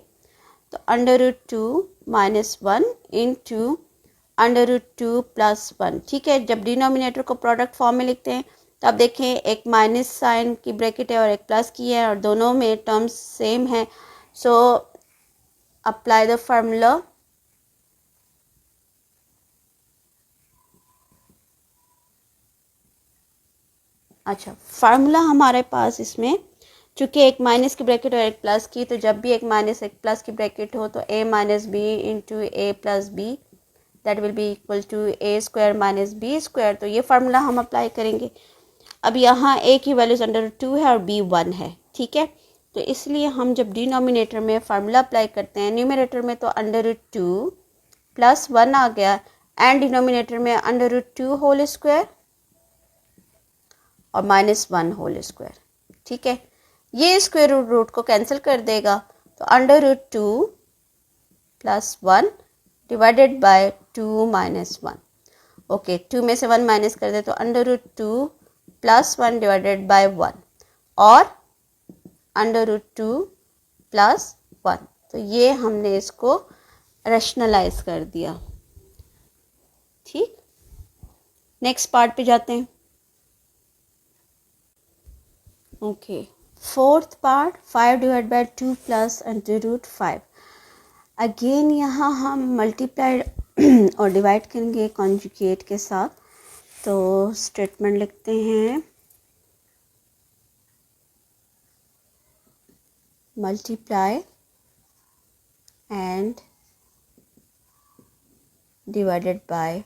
A: तो √2 - 1 × √2 + 1, ठीक है। जब डिनोमिनेटर को प्रोडक्ट फॉर्म में लिखते हैं तो आप देखें एक माइनस साइन की ब्रैकेट है और एक प्लस की है और दोनों में टर्म्स सेम है, सो अप्लाई द फार्मूला। अच्छा, फार्मूला हमारे पास इसमें चूँकि एक माइनस की ब्रैकेट और एक प्लस की, तो जब भी एक माइनस एक प्लस की ब्रैकेट हो तो a - b × a + b that will be equal to a² - b²। तो ये फार्मूला हम अप्लाई करेंगे। अब यहाँ a की वैल्यूज √2 है और b 1 है, ठीक है। तो इसलिए हम जब डिनोमिनेटर में फार्मूला अप्लाई करते हैं, न्यूमरेटर में तो √2 + 1 आ गया एंड डिनोमिनेटर में √2 होल स्क्वायर और -1 होल स्क्वायर, ठीक है। ये स्क्वायर रूट को कैंसिल कर देगा, तो √2 + 1 डिवाइडेड बाय 2 - 1। ओके, 2 में से 1 माइनस कर दे तो √2 + 1 डिवाइडेड बाय 1 और √2 + 1। तो ये हमने इसको रैशनलाइज कर दिया, ठीक। नेक्स्ट पार्ट पे जाते हैं। Okay, fourth part 5 divide by 2 plus under root 5। Again यहाँ हम मल्टीप्लाई और डिवाइड करेंगे कॉन्जुगेट के साथ। तो स्टेटमेंट लिखते हैं multiply and divided bye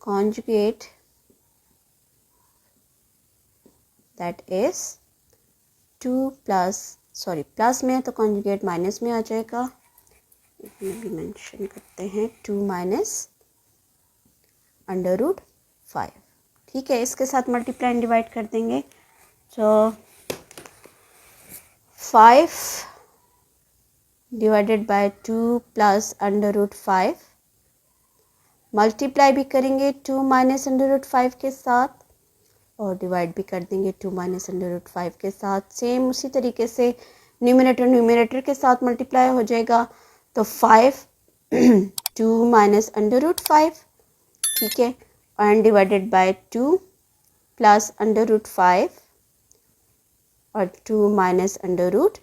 A: conjugate, that is 2 plus, sorry plus में है तो कॉन्जुगेट माइनस में आ जाएगा, इसमें भी मेंशन करते हैं 2 माइनस अंडर रूट 5। ठीक है, इसके साथ मल्टीप्लाई एंड डिवाइड कर देंगे। तो 5 divided by 2 plus under root 5, multiply भी करेंगे 2 माइनस अंडर रूट 5 के साथ और डिवाइड भी कर देंगे 2 माइनस अंडर रूट 5 के साथ। सेम उसी तरीके से न्यूमरेटर के साथ मल्टीप्लाई हो जाएगा। तो 5 2 माइनस अंडर रूट 5, ठीक है, and divided by 2 plus under root 5 और 2 minus under root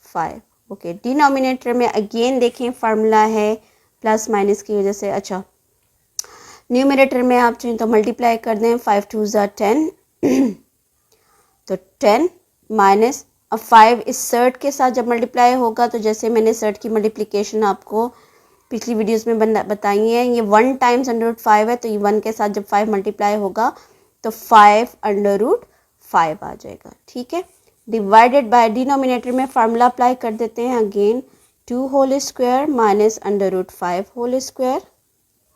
A: 5। Okay, denominator में अगेन देखें फार्मूला है प्लस माइनस की वजह से। अच्छा, न्यूमरेटर में आप चाहें तो मल्टीप्लाई कर दें, 5 2 ज़ा 10 तो 10 माइनस, अब 5 इस सर्ट के साथ जब मल्टीप्लाई होगा तो जैसे मैंने सर्ट की मल्टीप्लिकेशन आपको पिछली वीडियोस में बताई है, ये 1 टाइम्स अंडर रूट 5 है, तो ये 1 के साथ जब 5 मल्टीप्लाई होगा तो 5 अंडर रूट 5 आ जाएगा। ठीक है, डिवाइडेड बाय डिनोमिनेटर में फार्मूला अप्लाई कर देते हैं again, 2 whole square minus under root 5 whole square,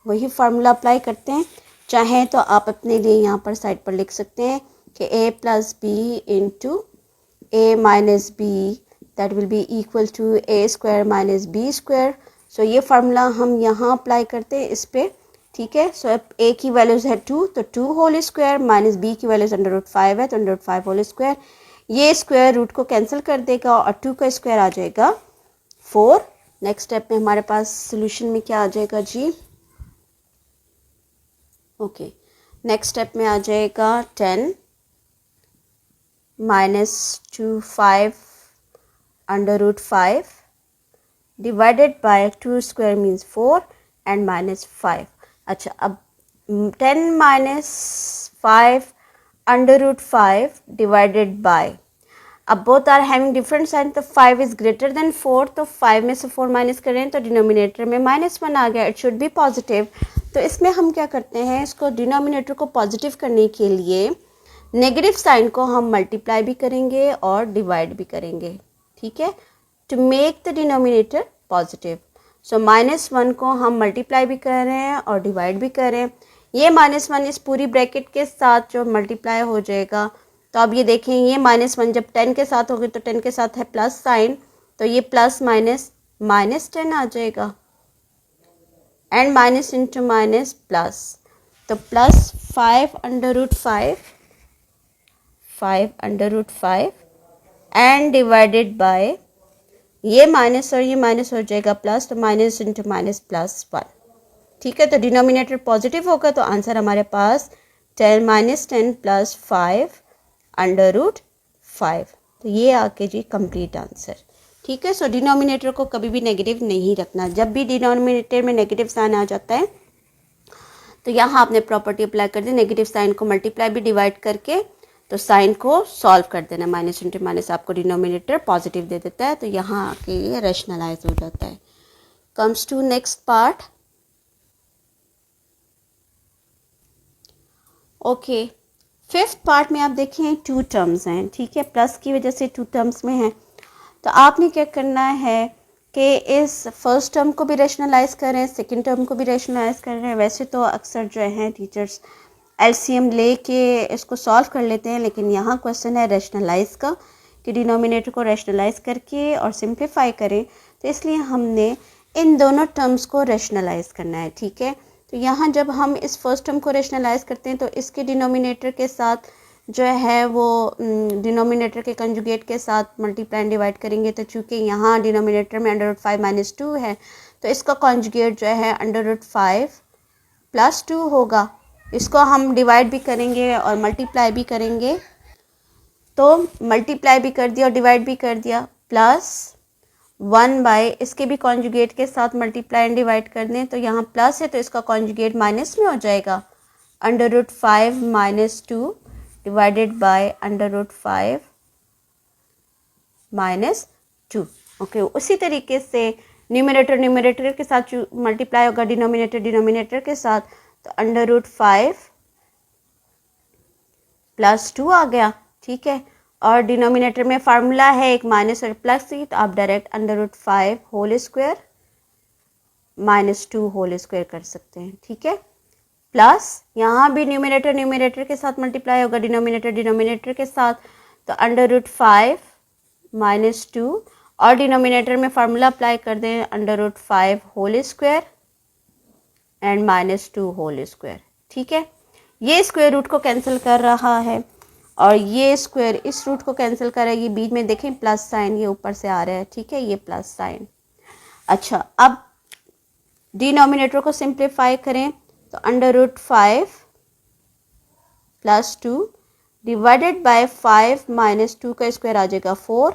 A: वही फार्मूला अप्लाई करते हैं। चाहें तो आप अपने लिए यहाँ पर साइड पर लिख सकते हैं कि a plus B into A minus B that will be equal to A square minus B square. So ये फार्मूला हम यहाँ अप्लाई करते हैं इस पर। ठीक है, सो अब a की वैल्यूज़ है 2, तो 2 होल स्क्वायर माइनस b की वैल्यूज़ अंडर रूट 5 है, तो अंडर रूट 5 होल स्क्वायर, ये स्क्वायर रूट को कैंसिल कर देगा और 2 का स्क्वायर आ जाएगा 4। नेक्स्ट स्टेप में हमारे पास सोल्यूशन में क्या आ जाएगा जी? ओके, नेक्स्ट स्टेप में आ जाएगा 10 minus 2 5 under root 5 divided by 2 square means 4 and minus 5। अच्छा, अब 10 minus 5 under root 5 divided by, अब both are having different sign, तो 5 इज ग्रेटर देन 4, तो 5 में से 4 माइनस करें तो डिनोमिनेटर में -1 आ गया, इट शुड बी पॉजिटिव। तो इसमें हम क्या करते हैं, इसको डिनोमिनेटर को पॉजिटिव करने के लिए नेगेटिव साइन को हम मल्टीप्लाई भी करेंगे और डिवाइड भी करेंगे। ठीक है, to make the denominator positive. So -1 को हम मल्टीप्लाई भी कर रहे हैं और डिवाइड भी कर रहे हैं। ये -1 इस पूरी ब्रैकेट के साथ जो मल्टीप्लाई हो जाएगा, तो अब ये देखें, ये -1 जब 10 के साथ होगी तो 10 के साथ है प्लस साइन, तो ये प्लस माइनस -10 आ जाएगा, and minus into minus plus, तो plus 5 under root 5 and divided by, ये माइनस और ये माइनस हो जाएगा प्लस, तो माइनस इंटू माइनस प्लस 1। ठीक है, तो डिनोमिनेटर पॉजिटिव होगा तो आंसर हमारे पास 10 माइनस 10 प्लस 5 अंडर रूट 5। तो ये आके जी कंप्लीट आंसर। ठीक है, सो डिनोमिनेटर को कभी भी नेगेटिव नहीं रखना। जब भी डिनोमिनेटर में नेगेटिव साइन आ जाता है तो यहाँ आपने प्रॉपर्टी अप्लाई कर दी, नेगेटिव साइन को मल्टीप्लाई भी डिवाइड करके तो साइन को सॉल्व कर देना, माइनस इंटू माइनस आपको डिनोमिनेटर पॉजिटिव दे देता है, तो यहाँ आके ये रैशनलाइज हो जाता है। Comes to next part. Okay, fifth part में आप देखें 2 टर्म्स हैं। ठीक है, प्लस की वजह से 2 टर्म्स में हैं, तो आपने क्या करना है कि इस फर्स्ट टर्म को भी रैशनलाइज करें, सेकंड टर्म को भी रैशनलाइज कर रहे हैं। वैसे तो अक्सर जो हैं टीचर्स एलसीएम लेके इसको सॉल्व कर लेते हैं, लेकिन यहाँ क्वेश्चन है रैशनलाइज का कि डिनोमिनेटर को रैशनलाइज करके और सिंप्लीफाई करें, तो इसलिए हमने इन दोनों टर्म्स को रैशनलाइज करना है। ठीक है, तो यहाँ जब हम इस फर्स्ट टर्म को रैशनलाइज करते हैं तो इसके डिनोमिनेटर के साथ जो है वो डिनोमिनेटर के कंजुगेट के साथ मल्टीप्लाई एंड डिवाइड करेंगे, तो चूँकि यहाँ डिनोमिनेटर में अंडर रूट 5 माइनस 2 है, तो इसका कंजुगेट जो है अंडर रूट 5 प्लस 2 होगा। इसको हम डिवाइड भी करेंगे और मल्टीप्लाई भी करेंगे, तो मल्टीप्लाई भी कर दिया और डिवाइड भी कर दिया, प्लस 1 बाय इसके भी कॉन्जुगेट के साथ मल्टीप्लाई एंड डिवाइड कर दें, तो यहाँ प्लस है तो इसका कॉन्जुगेट माइनस में हो जाएगा, √5 minus 2 divided by √5 minus 2। Okay, उसी तरीके से न्यूमरेटर के साथ मल्टीप्लाई होगा डिनोमिनेटर के साथ, तो √5 प्लस 2 आ गया, ठीक है। और डिनोमिनेटर में फार्मूला है एक माइनस और प्लस की, तो आप direct √5 whole square minus 2 whole square कर सकते हैं, ठीक है। प्लस यहाँ भी न्यूमरेटर के साथ मल्टीप्लाई होगा डिनोमिनेटर के साथ, तो √5 माइनस 2 और डिनोमिनेटर में फार्मूला अप्लाई कर दें √5 whole square and minus 2 whole square, ठीक है। ये स्क्वायर रूट को कैंसिल कर रहा है और ये स्क्वायर इस रूट को कैंसिल करेगी, बीच में देखें प्लस साइन ये ऊपर से आ रहा है, ठीक है, ये प्लस साइन। अच्छा, अब डिनोमिनेटर को सिंप्लीफाई करें तो √5 प्लस 2 डिवाइडेड बाय 5 माइनस 2 का स्क्वायर आ जाएगा 4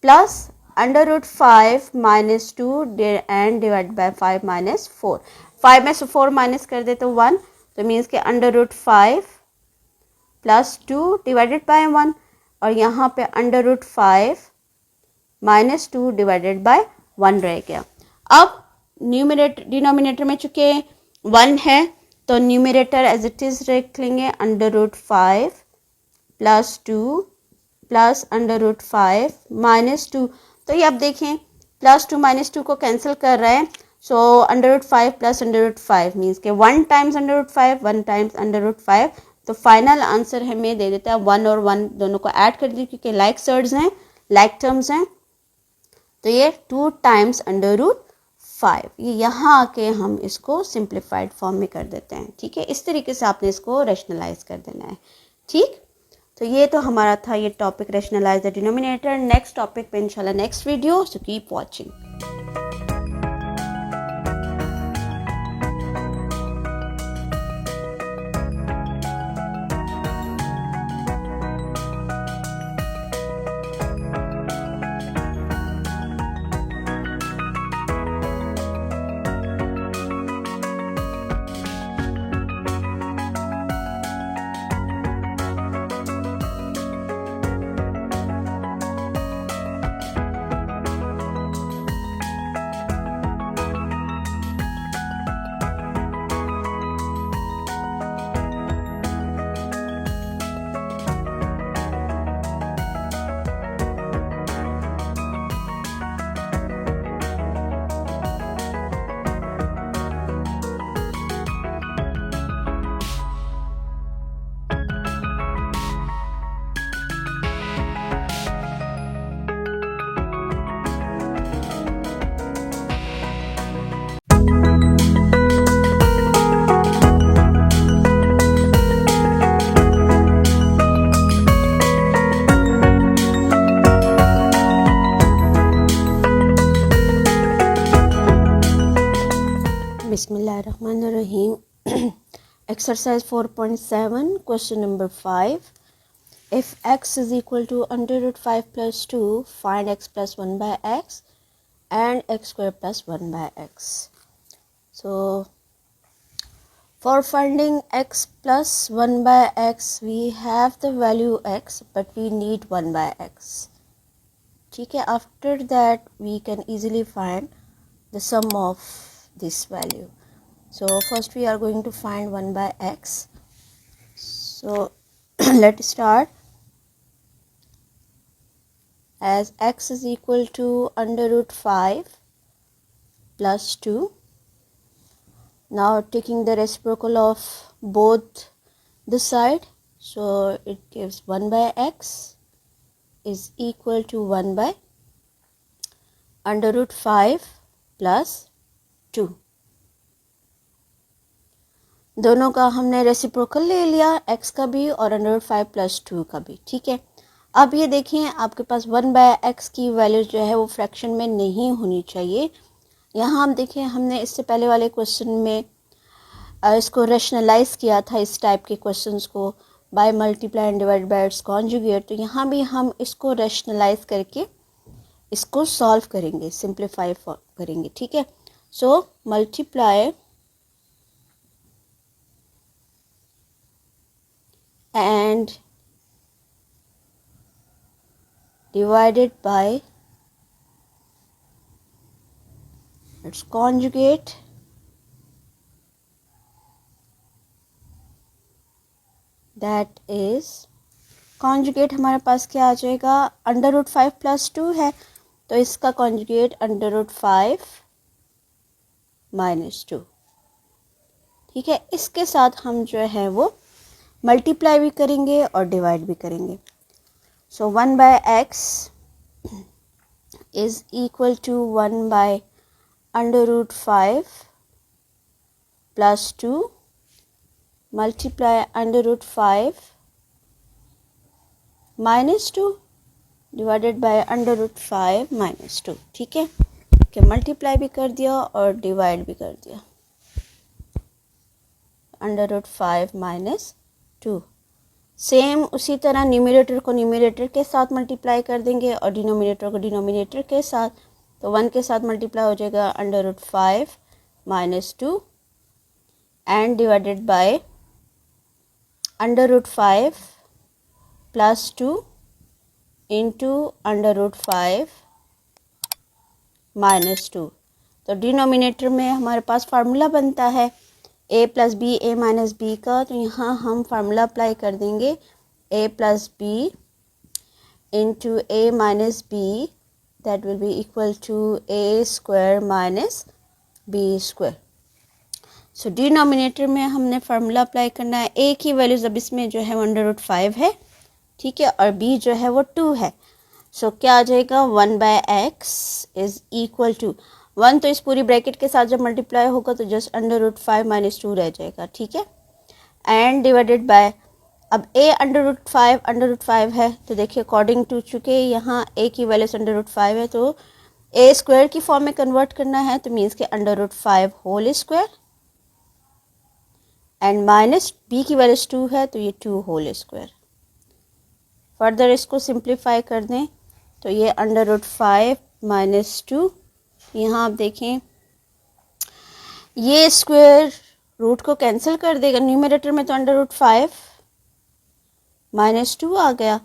A: plus √5 minus 2 and divide by 5 minus 4। 5 में से 4 माइनस कर दे तो 1, तो मीन्स के √5 प्लस 2 डिवाइडेड बाय 1 और यहाँ पे √5 माइनस 2 डिवाइडेड बाय 1 रह गया। अब डिनोमिनेटर में चूँकि 1 है तो न्यूमरेटर एज इट इज़ रख लेंगे √5 प्लस 2 प्लस √5 माइनस 2। तो ये आप देखें प्लस 2 माइनस 2 को कैंसिल कर रहा है, सो √5 प्लस √5 मीन्स के 1 टाइम्स √5 1 टाइम्स √5, तो फाइनल आंसर हमें दे देता है 1 और 1 दोनों को ऐड कर दीजिए क्योंकि लाइक सर्ड्स हैं, लाइक टर्म्स हैं, तो ये 2 टाइम्स √5। ये यहाँ आके हम इसको सिंप्लीफाइड फॉर्म में कर देते हैं, ठीक है। इस तरीके से आपने इसको रैशनलाइज कर देना है, ठीक। तो ये तो हमारा था ये topic rationalise the denominator. Next topic पे इंशाल्लाह next video, so keep watching. Bismillahirrahmanirrahim. Exercise 4.7, question number 5. If x is equal to √5 plus 2, find x plus 1 by x and x square plus 1 by x. So, for finding x plus 1 by x, we have the value x, but we need 1 by x. Okay, after that, we can easily find the sum of this value. So first we are going to find 1 by x. So let's start. As x is equal to √5 plus 2. Now taking the reciprocal of both the side, so it gives 1 by x is equal to 1 by √5 plus 2। दोनों का हमने reciprocal ले लिया, x का भी और √5 plus 2 का भी, ठीक है। अब ये देखें आपके पास 1 बाय x की वैल्यू जो है वो फ्रैक्शन में नहीं होनी चाहिए। यहाँ हम देखें हमने इससे पहले वाले क्वेश्चन में इसको रैशनलाइज किया था, इस टाइप के क्वेश्चंस को, by multiply and divide by it's conjugate, तो यहाँ भी हम इसको रैशनलाइज करके इसको सॉल्व करेंगे, सिंप्लीफाई करेंगे, ठीक है। सो multiply and divided by its conjugate, that is conjugate हमारे पास क्या आ जाएगा, अंडर रूट 5 प्लस 2 है, तो इसका conjugate अंडर रूट 5 माइनस 2, ठीक है। इसके साथ हम जो है वो मल्टीप्लाई भी करेंगे और डिवाइड भी करेंगे। So 1 by x is equal to 1 by under root 5 plus 2 multiply under root 5 minus 2 divided by under root 5 minus 2, ठीक है। कि मल्टीप्लाई भी कर दिया और डिवाइड भी कर दिया, अंडर रूट 5 माइनस 2। सेम उसी तरह न्यूमरेटर को न्यूमरेटर के साथ मल्टीप्लाई कर देंगे और डिनोमिनेटर को डिनोमिनेटर के साथ, तो 1 के साथ मल्टीप्लाई हो जाएगा under root 5 minus 2 and divided by under root 5 plus 2 into under root 5 minus 2। तो डिनोमिनेटर में हमारे पास फार्मूला बनता है a plus B A minus B का, तो यहाँ हम फार्मूला अप्लाई कर देंगे a plus B into A minus B, that will be equal to A square minus B square. So denominator में हमने फार्मूला अप्लाई करना है, a की वैल्यूज अब इसमें जो है अंडर रूट 5 है, ठीक है, और b जो है वो 2 है। सो क्या आ जाएगा, 1 bye x is equal to 1, तो इस पूरी ब्रैकेट के साथ जब मल्टीप्लाई होगा तो जस्ट अंडर रूट 5 माइनस 2 रह जाएगा, ठीक है, एंड डिवाइडेड बाय, अब a अंडर रूट 5 है, तो देखिए अकॉर्डिंग टू चुके यहाँ a की वैल्यू अंडर रूट 5 है, तो a स्क्वायर की फॉर्म में कन्वर्ट करना है, तो मीन्स के under root 5 whole square and minus b की वैल्यू 2 है, तो ये 2 होल स्क्वायर। फर्दर इसको सिंप्लीफाई कर दें तो ये अंडर रूट 5 माइनस 2, यहाँ आप देखें ये स्क्वायर रूट को कैंसिल कर देगा, न्यूमरेटर में तो अंडर रूट 5 माइनस 2 आ गया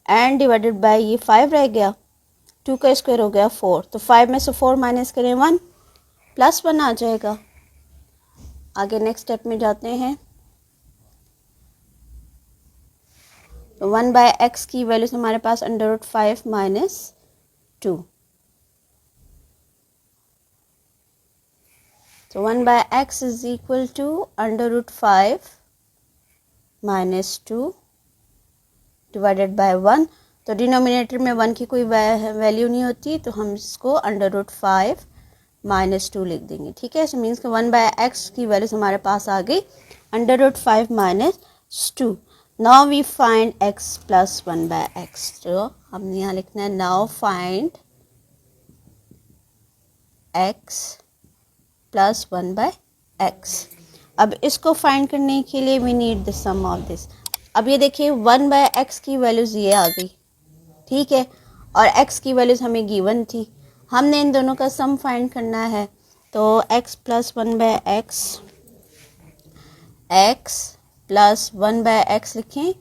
A: एंड डिवाइडेड बाय ये 5 रह गया, 2 का स्क्वायर हो गया 4, तो 5 में से 4 माइनस करें 1 प्लस 1 आ जाएगा। आगे नेक्स्ट स्टेप में जाते हैं, तो 1 बाय एक्स की वैल्यू हमारे पास अंडर रूट 5 माइनस 2, तो 1 by x is equal to under root 5 minus 2 divided by 1, तो डिनोमिनेटर में 1 की कोई वैल्यू नहीं होती, तो हम इसको अंडर रूट 5 माइनस 2 लिख देंगे, ठीक है। सो मीन्स कि 1 by x की वैल्यू हमारे पास आ गई under root 5 minus 2। Now we find x plus 1 by x, तो हमने यहाँ लिखना है now find x plus 1 bye x. अब इसको फाइंड करने के लिए we need the sum of this. अब ये देखिए 1 बाय एक्स की वैल्यूज़ ये आ गई, ठीक है, और x की वैल्यूज़ हमें गिवन थी, हमने इन दोनों का सम फाइंड करना है, तो x plus 1 bye X, x plus 1 bye X लिखें,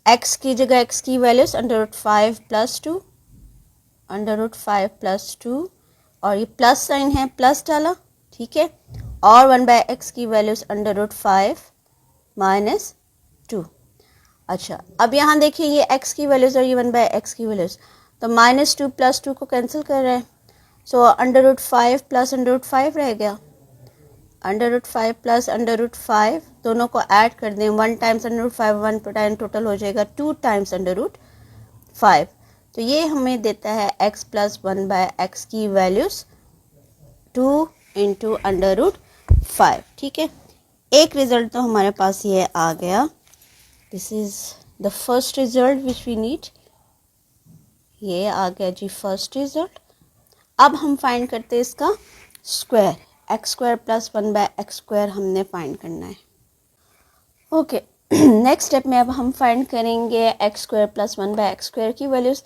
A: x की जगह x की values under root 5 plus 2, under root 5 plus 2, और ये प्लस साइन है प्लस डाला, ठीक है, और 1 बाय एक्स की वैल्यूज अंडर रूट 5 माइनस 2। अच्छा, अब यहाँ देखिए ये x की वैल्यूज और ये 1 बाय एक्स की वैल्यूज, तो माइनस 2 प्लस 2 को कैंसिल कर रहे हैं, so under root 5 plus under root 5 रह गया, under root 5 plus under root 5 दोनों को ऐड कर दें, 1 times under root 5 1 time total हो जाएगा 2 टाइम्स अंडर रूट 5, तो ये हमें देता है x प्लस 1 बाय एक्स की वैल्यूज 2 इंटू अंडर रूट 5, ठीक है। एक रिजल्ट तो हमारे पास ये आ गया, this is the first result which we need, ये आ गया जी फर्स्ट रिजल्ट। अब हम फाइंड करते हैं इसका square, X square plus 1 bye X square हमने फाइंड करना है, ओके। नेक्स्ट स्टेप में अब हम फाइंड करेंगे X square plus 1 bye X square की वैल्यूज़।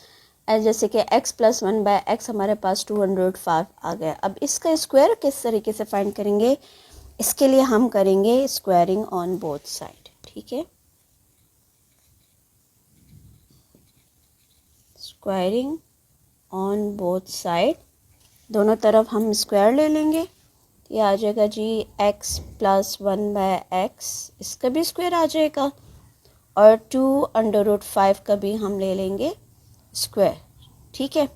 A: जैसे कि x प्लस 1 बाय एक्स हमारे पास 205 आ गया। अब इसका स्क्वायर किस तरीके से फाइंड करेंगे, इसके लिए हम करेंगे स्क्वायरिंग ऑन बोथ साइड। ठीक है, स्क्वायरिंग ऑन बोथ साइड, दोनों तरफ हम स्क्वायर ले लेंगे। ये आ जाएगा जी x प्लस 1 बाय एक्स, इसका भी स्क्वायर आ जाएगा, और 2√5 का भी हम ले लेंगे स्क्वायर। ठीक है,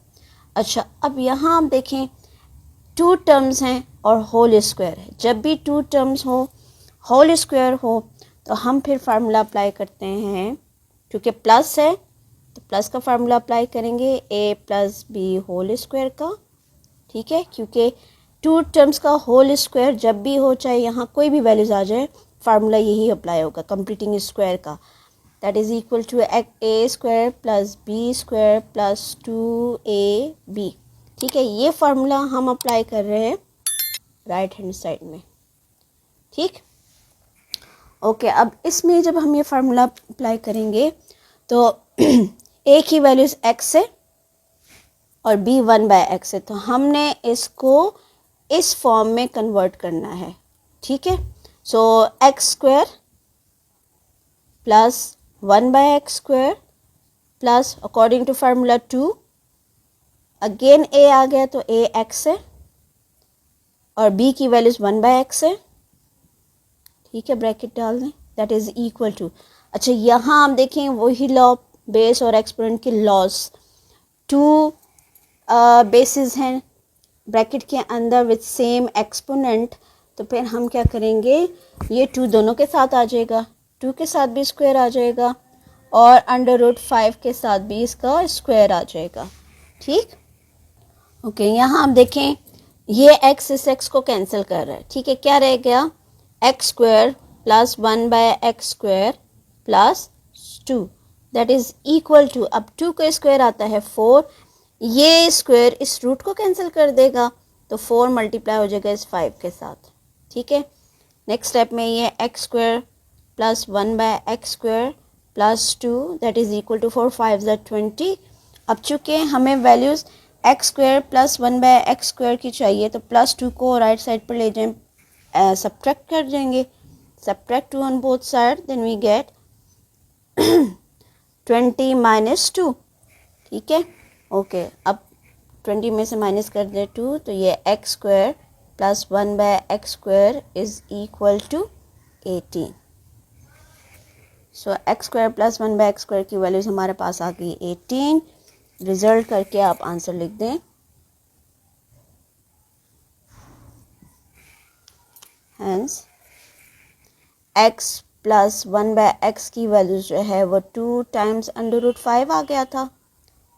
A: अच्छा अब यहाँ आप देखें 2 टर्म्स हैं और होल स्क्वायर है। जब भी 2 टर्म्स हो, होल स्क्वायर हो, तो हम फिर फार्मूला अप्लाई करते हैं। क्योंकि प्लस है तो प्लस का फार्मूला अप्लाई करेंगे a plus B whole square का। ठीक है, क्योंकि 2 टर्म्स का होल स्क्वायर जब भी हो, चाहे यहाँ कोई भी वैल्यूज आ जाए, फार्मूला यही अप्लाई होगा कंप्लीटिंग स्क्वायर का। That is equal to a square plus b square plus 2ab। ठीक है, ये फार्मूला हम अप्लाई कर रहे हैं राइट हैंड साइड में। ठीक, ओके, अब इसमें जब हम ये फार्मूला अप्लाई करेंगे तो a की वैल्यूज x है और b 1 बाय एक्स है, तो हमने इसको इस फॉर्म में कन्वर्ट करना है। ठीक है, so X square plus 1 bye X square plus according to formula 2, again a आ गया तो a x है और b की वैल्यूज 1 बाय एक्स है। ठीक है, ब्रैकेट डाल दें, दैट इज इक्वल टू, अच्छा यहाँ हम देखें वही लॉ, बेस और एक्सपोनेंट के लॉस, 2 बेसिस हैं ब्रैकेट के अंदर विथ सेम एक्सपोनेंट, तो फिर हम क्या करेंगे, ये 2 दोनों के साथ आ जाएगा, 2 के साथ भी स्क्वायर आ जाएगा और √5 के साथ भी इसका स्क्वायर आ जाएगा। ठीक, ओके, यहाँ आप देखें ये x इस x को कैंसिल कर रहा है। ठीक है, क्या रह गया, X square plus 1 bye X square plus 2, that is equal to, अब 2 का स्क्वायर आता है 4, ये स्क्वायर इस रूट को कैंसिल कर देगा, तो 4 मल्टीप्लाई हो जाएगा इस 5 के साथ। ठीक है, नेक्स्ट स्टेप में ये X square plus 1 bye X square plus 2, that is equal to 4 5 20। अब चूँकि हमें values X square plus 1 bye X square की चाहिए, तो प्लस 2 को राइट साइड पर ले जाएं, सब्ट्रैक्ट कर देंगे, subtract 2 on both side, then we get 20 minus 2। ठीक है, ओके, अब 20 में से माइनस कर दे 2, तो ये X square plus 1 bye X square is equal to 18। So X square plus 1 bye X square की वैल्यूज हमारे पास आ गई 18। रिजल्ट करके आप आंसर लिख दें, hence x plus 1 bye x की वैल्यू जो है वो 2 टाइम्स √5 आ गया था।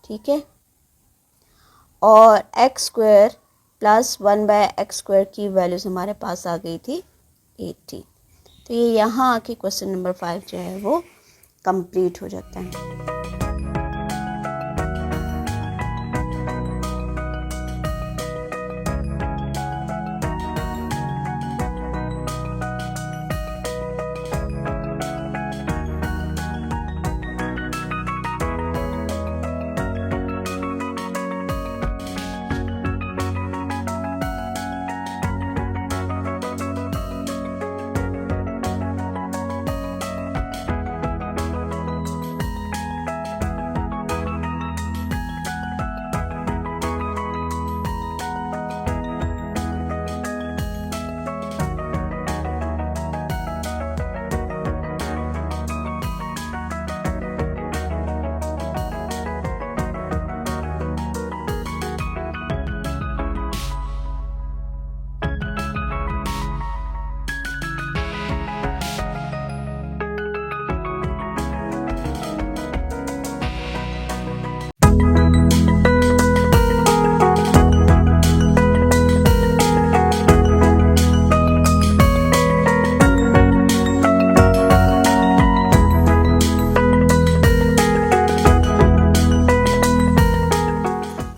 A: ठीक है, और X square plus 1 bye X square की वैल्यूज हमारे पास आ गई थी 80। तो ये यहाँ आके क्वेश्चन नंबर 5 जो है वो कंप्लीट हो जाता है।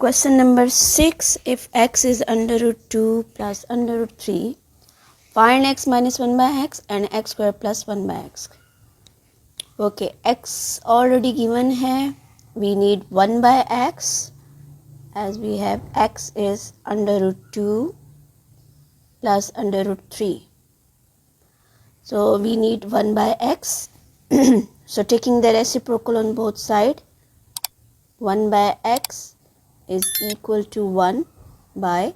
A: Question number 6. If x is under root 2 plus under root 3, find x minus 1 by x and x square plus 1 by x. Okay, x already given है, we need 1 by x as we have x is under root 2 plus under root 3. So we need 1 by x. So taking the reciprocal on both sides, 1 by x is equal to 1 by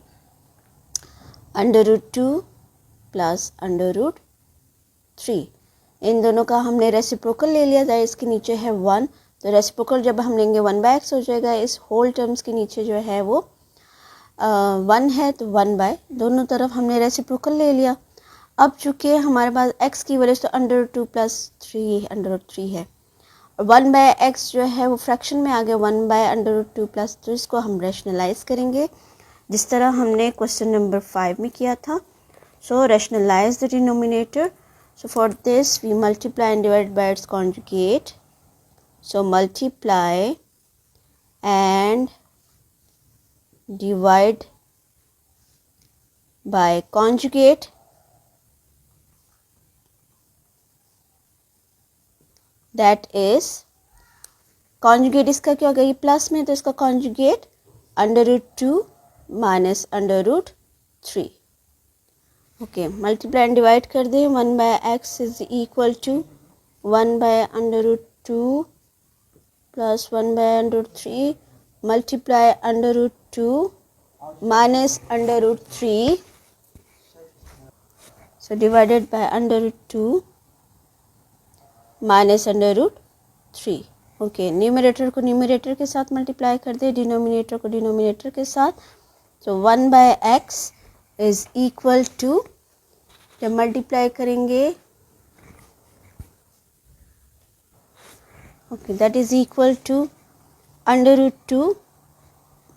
A: under root 2 plus under root 3. इन दोनों का हमने reciprocal ले लिया था, इसके नीचे है 1, तो रेसिप्रोकल जब हम लेंगे 1 बाय एक्स हो जाएगा. इस होल टर्म्स के नीचे जो है वो 1 है, तो 1 बाय दोनों तरफ हमने रेसिप्रोकल ले लिया. अब चूँकि हमारे पास x की वैल्यू तो under root 2 plus 3 under root 3 है, और 1 बाय एक्स जो है वो फ्रैक्शन में आ गया 1 बाय अंडर रूट 2 प्लस, तो इसको हम रैशनलाइज करेंगे जिस तरह हमने क्वेश्चन नंबर 5 में किया था. So rationalize the denominator. So for this we multiply and divide by its conjugate. So multiply and divide by conjugate. That is conjugate इसका क्या होगा, ये प्लस में तो इसका conjugate under root 2 minus under root 3. Okay, multiply and divide कर दें. 1 bye x is equal to 1 by under root 2 plus 1 by under root 3 multiply under root 2 minus under root 3. So divided by under root 2 minus under root 3. Okay, numerator को numerator के साथ multiply कर दें, denominator को denominator के साथ. So 1 bye x is equal to, जब multiply करेंगे okay, that is equal to under root 2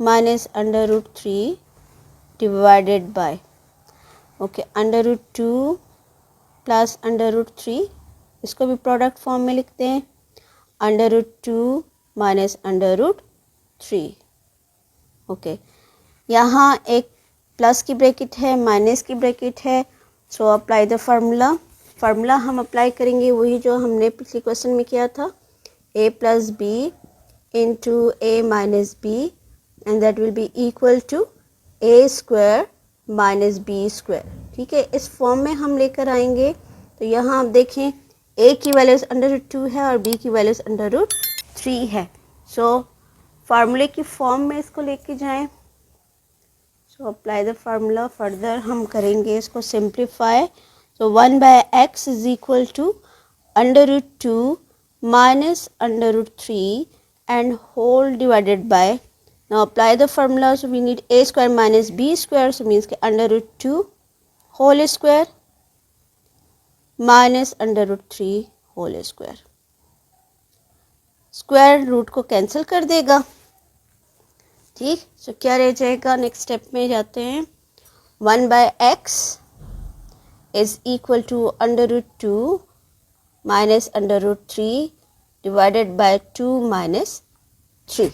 A: minus under root 3 divided by okay under root 2 plus under root 3, इसको भी प्रोडक्ट फॉर्म में लिखते हैं, under root 2 minus under root 3. Okay, यहाँ एक plus की ब्रैकेट है, माइनस की ब्रैकेट है. सो अप्लाई द फार्मूला हम अप्लाई करेंगे वही जो हमने पिछले क्वेश्चन में किया था, a plus B into A minus B and that will be equal to A square minus B square. ठीक है, इस फॉर्म में हम लेकर आएंगे. तो यहाँ आप देखें a की वैल्यूज अंडर रूट 2 है और b की वैल्यूज अंडर रूट 3 है. सो फार्मूले की फॉर्म में इसको लेके जाएं. So apply the formula. Further हम करेंगे इसको simplify. So 1 bye x is equal to under root 2 minus under root 3 and whole divided by. Now apply the formula. So we need a square minus b square, so means के under root 2 whole square minus under root 3 whole square. Square root को cancel कर देगा. ठीक, सो क्या रह जाएगा, next step में जाते हैं. 1 bye x is equal to under root 2 minus under root 3 divided by 2 minus 3.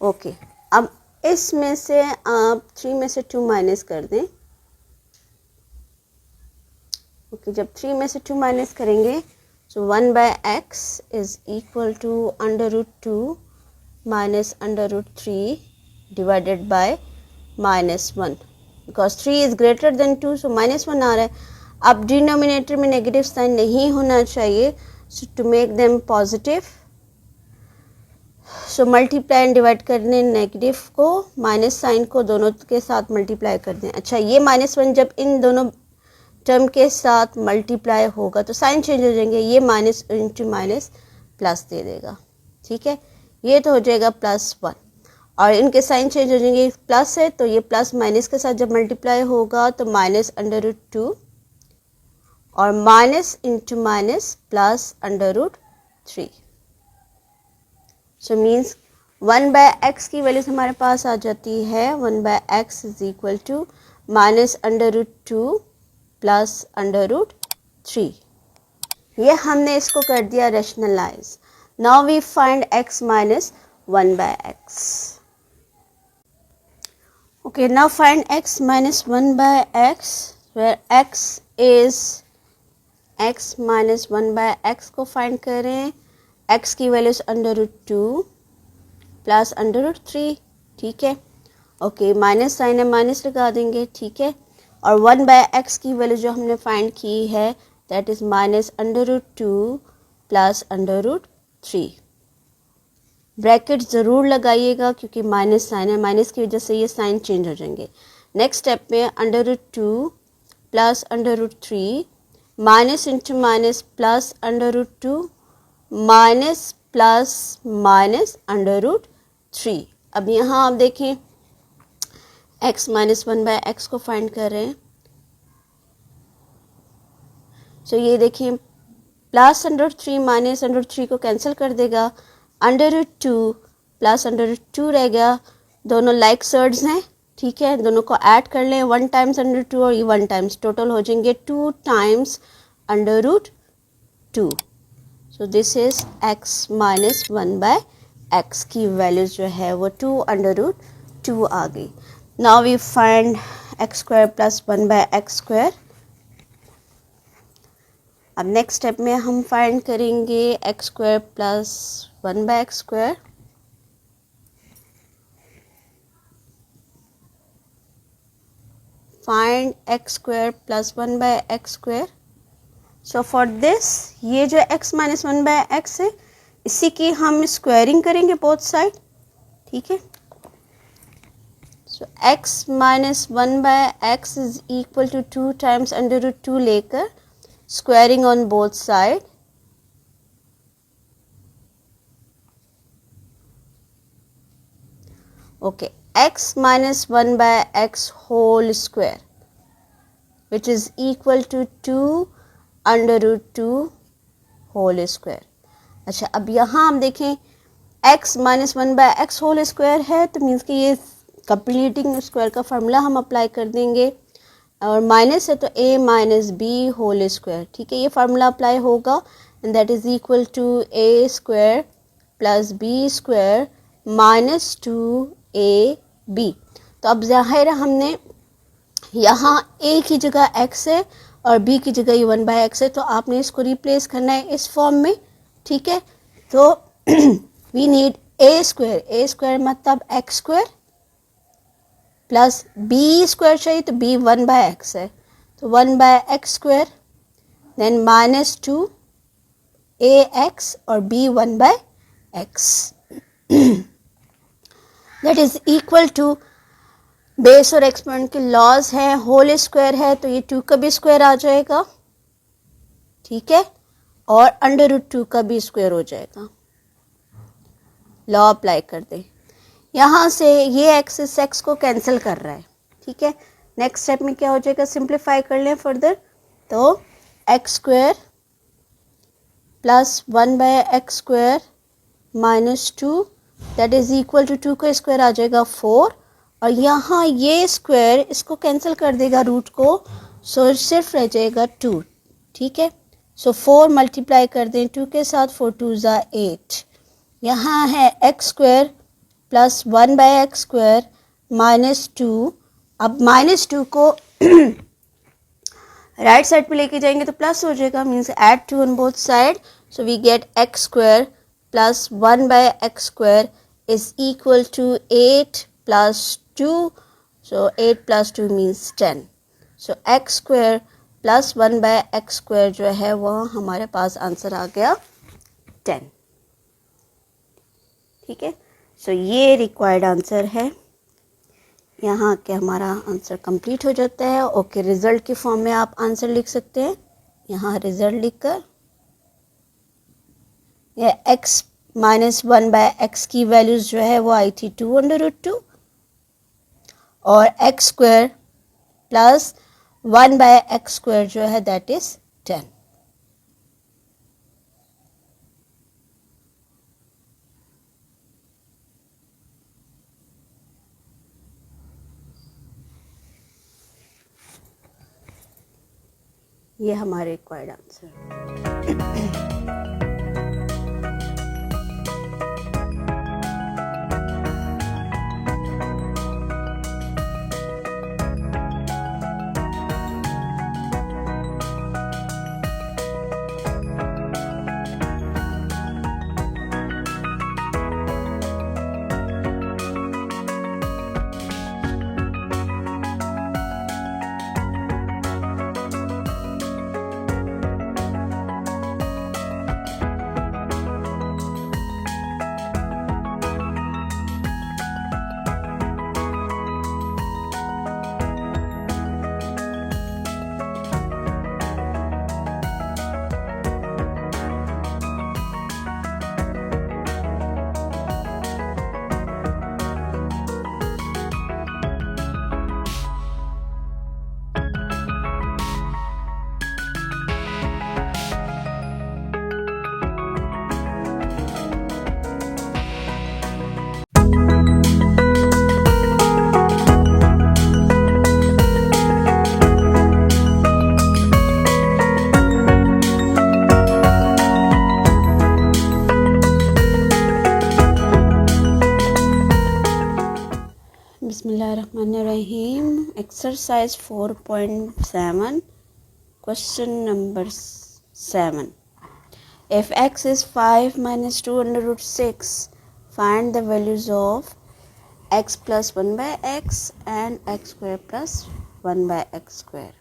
A: ओके, अब इसमें से आप 3 में से 2 माइनस कर दें. ओके, जब 3 में से 2 माइनस करेंगे so 1 bye x is equal to under root 2 minus under root 3 divided by minus 1. Because 3 is greater than 2, so minus 1 आ रहा है. अब डिनोमिनेटर में नेगेटिव साइन नहीं होना चाहिए, so to make them positive, so multiply and divide करने negative को माइनस साइन को दोनों के साथ मल्टीप्लाई कर दें. अच्छा, ये माइनस 1 जब इन दोनों टर्म के साथ मल्टीप्लाई होगा तो साइन चेंज हो जाएंगे, ये माइनस इंटू माइनस प्लस दे देगा. ठीक है, ये तो हो जाएगा +1 और इनके साइन चेंज हो जाएंगे. प्लस है तो ये प्लस माइनस के साथ जब मल्टीप्लाई होगा तो माइनस अंडर रूट 2 और minus into minus plus under root 3. So means 1 bye x की वैल्यूज हमारे पास आ जाती है 1 bye x is equal to minus under root 2 plus under root 3. ये हमने इसको कर दिया rationalise. Now we find x minus 1 by x. Okay, now find x minus 1 by x, where x is x minus 1/x को find करें, x की values √2 plus √3, ठीक है। ओके, माइनस साइन है, माइनस लगा देंगे, ठीक है। और 1/x की वैल्यू जो हमने फाइंड की है that is minus √2 plus √3। Bracket ज़रूर लगाइएगा क्योंकि माइनस साइन है, माइनस की वजह से ये साइन चेंज हो जाएंगे। नेक्स्ट स्टेप में √2 plus √3, minus into minus plus √2, minus plus minus √3। अब यहाँ आप देखें x माइनस 1/x को फाइंड कर रहे हैं, सो ये देखें प्लस √3 माइनस √3 को कैंसिल कर देगा, √2 प्लस √2 रह गया, दोनों लाइक सर्ड्स हैं, ठीक है। दोनों को ऐड कर लें, 1 टाइम्स √2 और ये 1 टाइम्स, टोटल हो जाएंगे 2 times √2। So this is x minus 1/x की वैल्यूज जो है वो 2 आ गई। Now we find x² plus 1/x²। अब नेक्स्ट स्टेप में हम फाइंड करेंगे x² plus 1/x²। Find x² plus 1/x²। So for this ये जो x माइनस 1/x है इसी की हम स्क्वायरिंग करेंगे बोथ साइड, ठीक है। So x minus 1/x is equal to 2 times √2 लेकर squaring on both side, okay. x minus 1/x whole square which is equal to 2 √2 whole square. अच्छा, अब यहाँ हम देखें x minus 1/x whole square है तो मीन्स कि ये कंप्लीटिंग स्क्वायर का फार्मूला हम अप्लाई कर देंगे, और माइनस है तो a minus B whole square, ठीक है। ये फार्मूला अप्लाई होगा and that is equal to a² plus b² minus 2ab। तो अब जाहिर है हमने यहाँ a की जगह x है और b की जगह ये 1/x है, तो आपने इसको रिप्लेस करना है इस फॉर्म में, ठीक है। तो वी नीड a² मतलब x² प्लस b² चाहिए तो b 1/x है, तो 1/x², देन माइनस 2ax और b 1/x, that is equal to base और एक्सपोनेंट के लॉज है, होल स्क्वायर है तो ये 2 का भी स्क्वायर आ जाएगा, ठीक है, और √2 का भी स्क्वायर हो जाएगा। लॉ अप्लाई कर दें, यहाँ से ये एक्स एक्स को कैंसिल कर रहा है, ठीक है। नेक्स्ट स्टेप में क्या हो जाएगा, सिंप्लीफाई कर लें फर्दर, तो x² plus 1/x² minus 2 that is equal to 2 का स्क्वायर आ जाएगा 4, और यहाँ ये स्क्वायर इसको कैंसिल कर देगा रूट को, सो सिर्फ रह जाएगा 2, ठीक है। सो 4 मल्टीप्लाई कर दें 2 के साथ, 4 2 ज़ा 8, यहाँ है x² प्लस 1/x² माइनस 2। अब माइनस 2 को राइट साइड पे लेके जाएंगे तो प्लस हो जाएगा, means add 2 on both side, so we get x² plus 1/x² is equal to 8 plus 2, so 8 plus 2 means 10, so x² plus 1/x² जो है वो हमारे पास आंसर आ गया 10, ठीक है। सो ये रिक्वायर्ड आंसर है, यहाँ के हमारा आंसर कंप्लीट हो जाता है। ओके, रिजल्ट की फॉर्म में आप आंसर लिख सकते हैं, यहाँ रिजल्ट लिखकर ये x माइनस 1/x की वैल्यूज जो है वो आई थी 2 और x² प्लस 1/x² जो है दैट इज 10। ये हमारे required answer. Exercise 4.7, question number 7. If x is 5 minus 2 under root 6, find the values of x plus 1 by x and x square plus 1 by x square.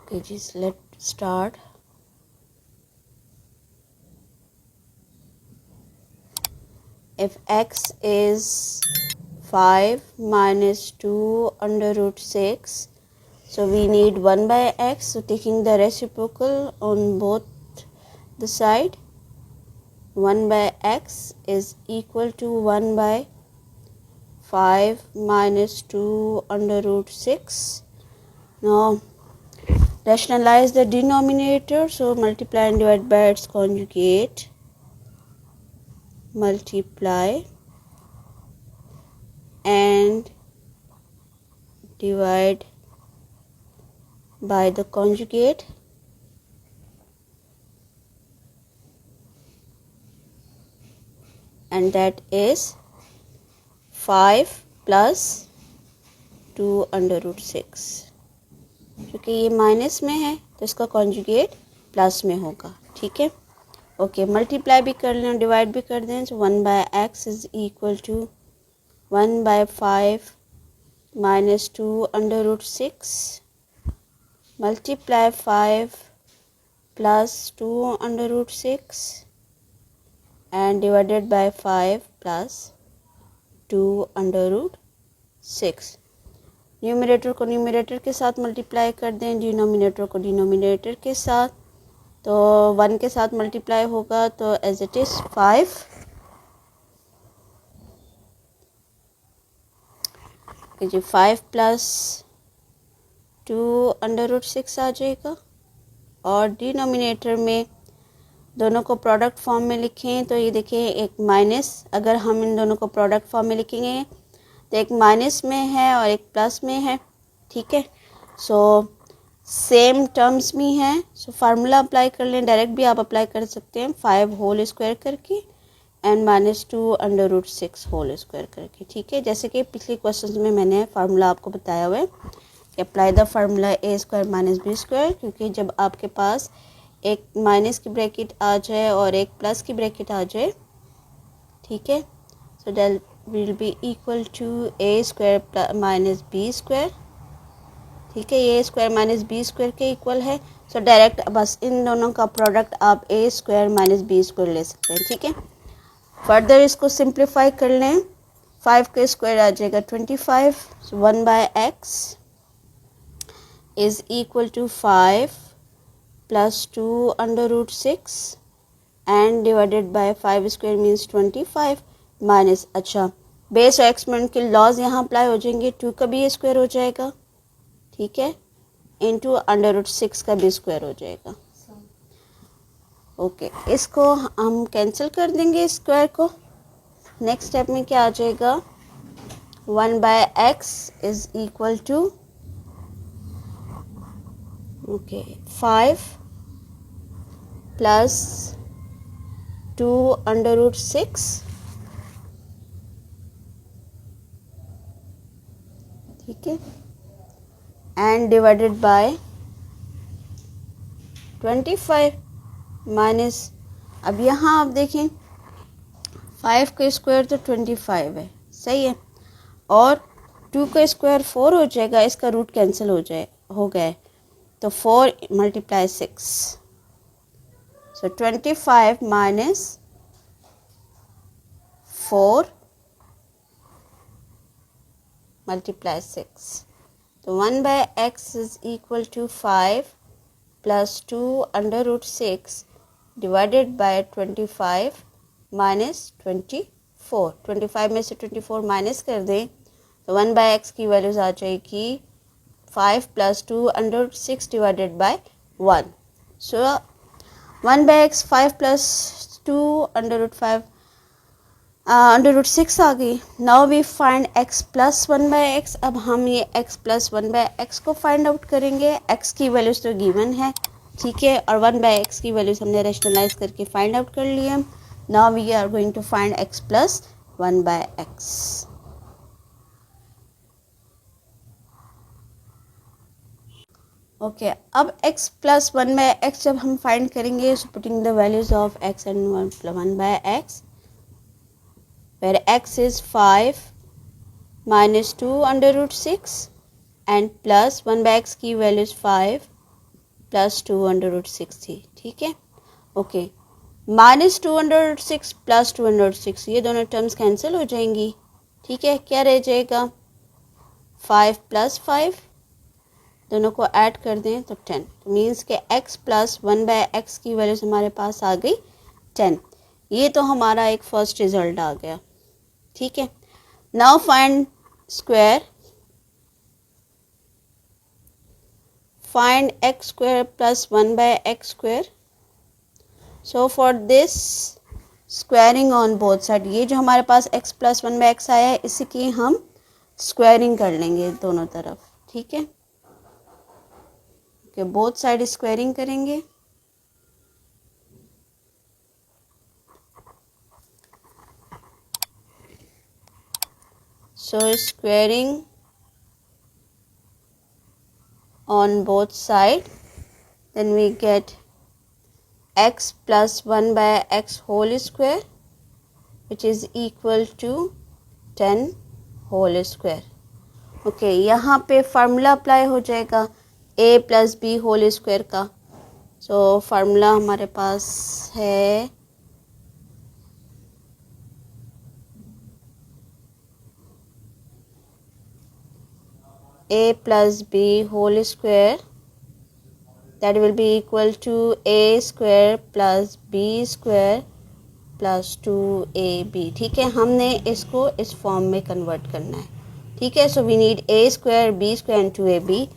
A: Okay, just let's start. If x is 5 minus 2 under root 6, so we need 1 by x, so taking the reciprocal on both the side, 1 by x is equal to 1 by 5 minus 2 under root 6. Now rationalize the denominator, so multiply and divide by its conjugate. Multiply and divide by the conjugate, and that is 5 plus 2 under root 6. क्योंकि ये minus में है तो इसका conjugate plus में होगा, ठीक है. ओके, मल्टीप्लाई भी कर लें, डिवाइड भी कर दें. So 1 bye x is equal to 1 by 5 minus 2 under root 6 multiply 5 plus 2 under root 6 and divided by 5 plus 2 under root 6. Numerator को न्यूमरेटर के साथ मल्टीप्लाई कर दें, डिनोमिनेटर को डिनोमिनेटर के साथ. तो 1 के साथ मल्टीप्लाई होगा तो एज इट इज़ 5 जी 5 प्लस 2 अंडर रूट 6 आ जाएगा. और डिनोमिनेटर में दोनों को प्रोडक्ट फॉर्म में लिखें तो ये देखिए एक माइनस, अगर हम इन दोनों को प्रोडक्ट फॉर्म में लिखेंगे तो एक माइनस में है और एक प्लस में है, ठीक है. सो सेम टर्म्स भी हैं, सो फार्मूला अप्लाई कर लें. डायरेक्ट भी आप अप्लाई कर सकते हैं 5 होल स्क्वायर करके and minus 2 under root 6 whole square करके, ठीक है. जैसे कि पिछले क्वेश्चंस में मैंने फार्मूला आपको बताया हुआ है कि apply the formula a square minus B square, क्योंकि जब आपके पास एक माइनस की ब्रैकेट आ जाए और एक प्लस की ब्रैकेट आ जाए, ठीक है, so that will be equal to A square minus B square, ठीक है. A square minus B square के इक्वल है. सो डायरेक्ट बस इन दोनों का प्रोडक्ट आप A square minus B square ले सकते हैं, ठीक है. फर्दर इसको सिंप्लीफाई कर लें, 5 का स्क्वायर आ जाएगा 25. So 1 bye x is equal to 5 plus 2 under root 6 and divided by 5 square means 25 minus, अच्छा बेस और एक्सपोनेंट के लॉज यहाँ अप्लाई हो जाएंगे. 2 का भी स्क्वायर हो जाएगा, ठीक है, इंटू अंडर रूट 6 का भी स्क्वायर हो जाएगा. ओके, इसको हम कैंसिल कर देंगे स्क्वायर को. नेक्स्ट स्टेप में क्या आ जाएगा, 1 bye x is equal to okay 5 plus 2 under root 6, ठीक है, एंड डिवाइडेड बाय 25 माइनस, अब यहाँ आप देखें 5 का स्क्वायर तो 25 है, सही है, और 2 का स्क्वायर 4 हो जाएगा, इसका रूट कैंसिल हो गया तो 4 मल्टीप्लाई 6, सो 25 माइनस 4 मल्टीप्लाई 6. तो 1 bye x is equal to 5 plus 2 under root 6 divided by 25 minus 24. 25 में से 24 माइनस कर दें तो 1 बाय एक्स की वैल्यूज आ जाएगी 5 plus 2 under root 6 divided by 1. So 1 bye x 5 plus 2 under root 5 under root 6 आ गई. Now we find x plus 1 bye x. अब हम ये x प्लस 1 बाय एक्स को फाइंड आउट करेंगे. x की वैल्यूज तो गिवन है, ठीक है, और 1 बाय एक्स की वैल्यूज हमने रेशनलाइज करके फाइंड आउट कर लिए. Now we are going to find x plus 1 bye x. Okay अब x प्लस 1/x जब हम फाइंड करेंगे, so putting the values of x and 1/x, where x is 5 minus 2 under root 6 and plus 1/x की value 5 plus 2 under root 6 थी, ठीक है। Okay minus 2 under root 6 plus 2 under root 6, ये दोनों terms cancel हो जाएंगी, ठीक है। क्या रह जाएगा, 5 प्लस 5, दोनों को ऐड कर दें तो 10, तो मीन्स के x प्लस 1/x की वैल्यू हमारे पास आ गई 10। ये तो हमारा एक फर्स्ट रिजल्ट आ गया, ठीक है। Now find square, find x square plus 1/x square. So for this squaring on both side, ये जो हमारे पास x प्लस 1/x आया है, इसी की हम स्क्वायरिंग कर लेंगे दोनों तरफ, ठीक है। ओके बोथ साइड स्क्वायरिंग करेंगे। So squaring on both sides, then we get x plus 1/x whole square, which is equal to 10 whole square. Okay, यहाँ पे फार्मूला अप्लाई हो जाएगा a plus B whole square का। So formula हमारे पास है a plus b whole square, that will be equal to a square plus b square plus 2ab, ठीक है। हमने इसको इस फॉर्म में कन्वर्ट करना है, ठीक है। So we need a square b square and 2ab।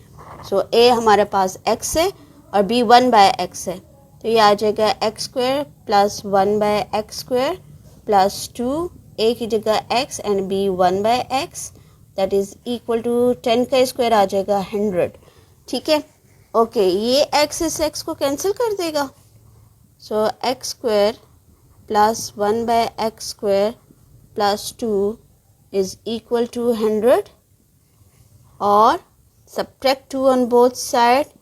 A: So a हमारे पास x है और b 1/x है, तो ये आ जाएगा x square plus 1/x square plus 2, a की जगह x and b 1/x, that is equal to 10 का स्क्वायर आ जाएगा 100, ठीक है। ओके ये x इस x को कैंसिल कर देगा, so x square plus 1/x square plus 2 is equal to 100, और subtract 2 on both sides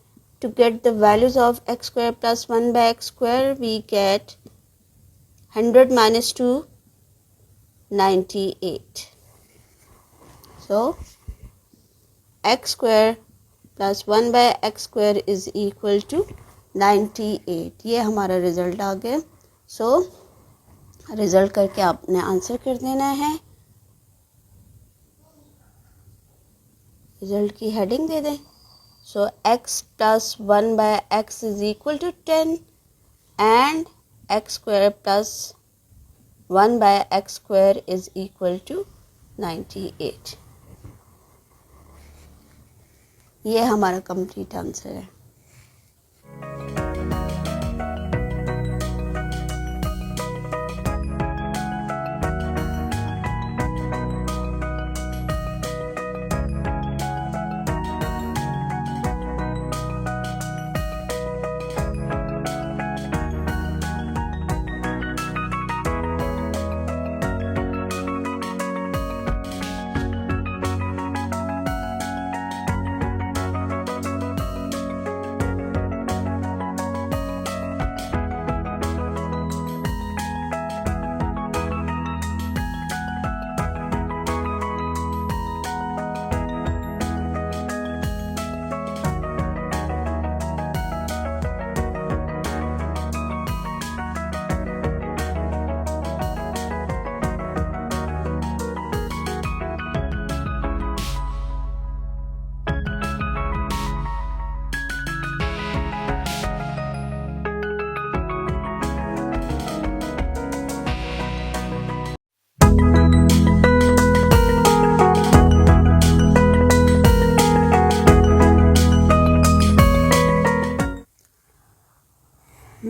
A: to get the values of x square plus 1/x square. We get 100 minus 2, 98. So x square plus 1/x square is equal to 98. ये हमारा result आ गया। So result करके आपने answer कर देना है। Result की heading दे दें। So x plus 1/x is equal to 10 and x square plus 1/x square is equal to 98। ये हमारा कंप्लीट आंसर है।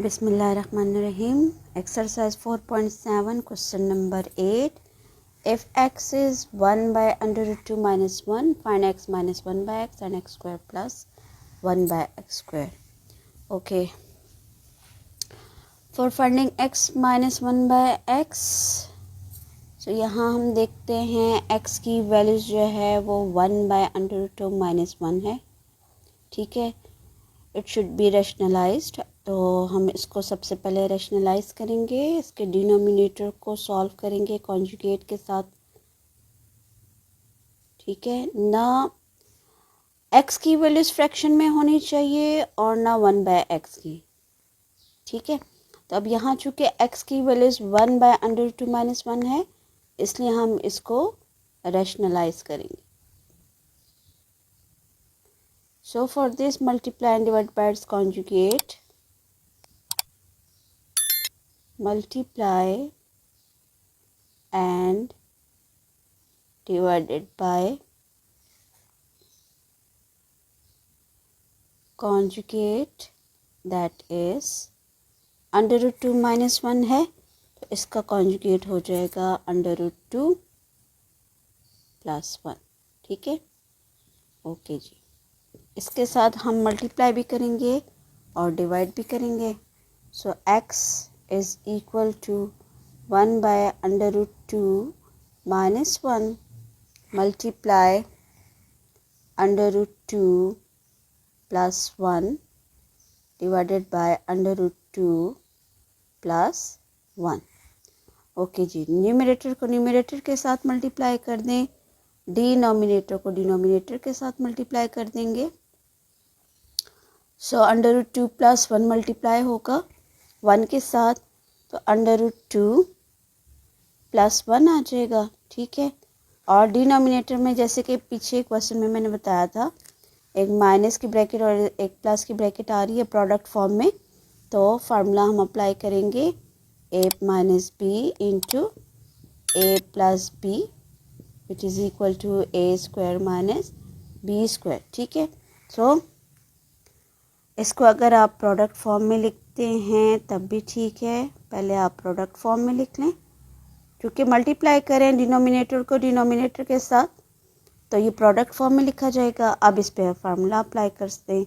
A: Bismillahirrahmanirrahim. Exercise 4.7, question number 8. If x is 1 by under root 2 minus 1, find x minus 1 by x and x square plus 1 by x square. Okay. For finding x minus 1 by x, so यहाँ हम देखते हैं x की values जो है वो 1 by under root 2 minus 1 है, ठीक है। It should be rationalised. तो हम इसको सबसे पहले रैशनलाइज करेंगे, इसके डिनोमिनेटर को सॉल्व करेंगे कॉन्जुगेट के साथ। ठीक है ना, x की वैल्यूज फ्रैक्शन में होनी चाहिए और ना 1/x की। ठीक है, तो अब यहाँ चूँकि x की वैल्यूज 1/√2 - 1 है, इसलिए हम इसको रैशनलाइज करेंगे। So for this, multiply and divide by its conjugate. Multiply and divided by conjugate, that is √2 - 1 है, तो इसका conjugate हो जाएगा √2 + 1। ठीक है, ओके जी। इसके साथ हम मल्टीप्लाई भी करेंगे और डिवाइड भी करेंगे। So x is equal to 1/√2 - 1 multiply √2 + 1 divided by √2 + 1। Okay जी, न्यूमरेटर को न्यूमरेटर के साथ मल्टीप्लाई कर दें, डिनोमिनेटर को डिनोमिनेटर के साथ मल्टीप्लाई कर देंगे। सो √2 + 1 मल्टीप्लाई होगा 1 के साथ, तो √2 + 1 आ जाएगा। ठीक है, और डिनोमिनेटर में जैसे कि पीछे क्वेश्चन में मैंने बताया था, एक माइनस की ब्रैकेट और एक प्लस की ब्रैकेट आ रही है प्रोडक्ट फॉर्म में, तो फार्मूला हम अप्लाई करेंगे a - b into a + b which is equal to a² - b²। ठीक है, सो इसको अगर आप प्रोडक्ट फॉर्म में लिखते हैं तब भी ठीक है, पहले आप प्रोडक्ट फॉर्म में लिख लें, क्योंकि मल्टीप्लाई करें डिनोमिनेटर को डिनोमिनेटर के साथ, तो ये प्रोडक्ट फॉर्म में लिखा जाएगा। अब इस पर फार्मूला अप्लाई कर सकते हैं।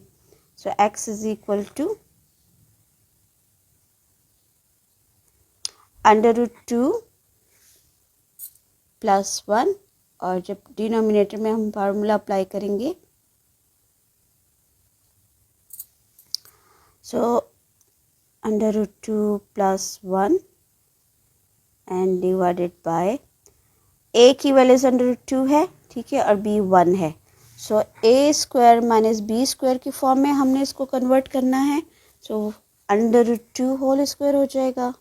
A: सो x इज़ इक्वल टू √2 + 1, और जब डिनोमिनेटर में हम फार्मूला अप्लाई करेंगे, सो √2 + 1 एंड डिवाइडेड बाय a की वैल्यू √2 है, ठीक है, और b 1 है। सो a² - b² की फॉर्म में हमने इसको कन्वर्ट करना है। सो √2 होल स्क्वायर हो जाएगा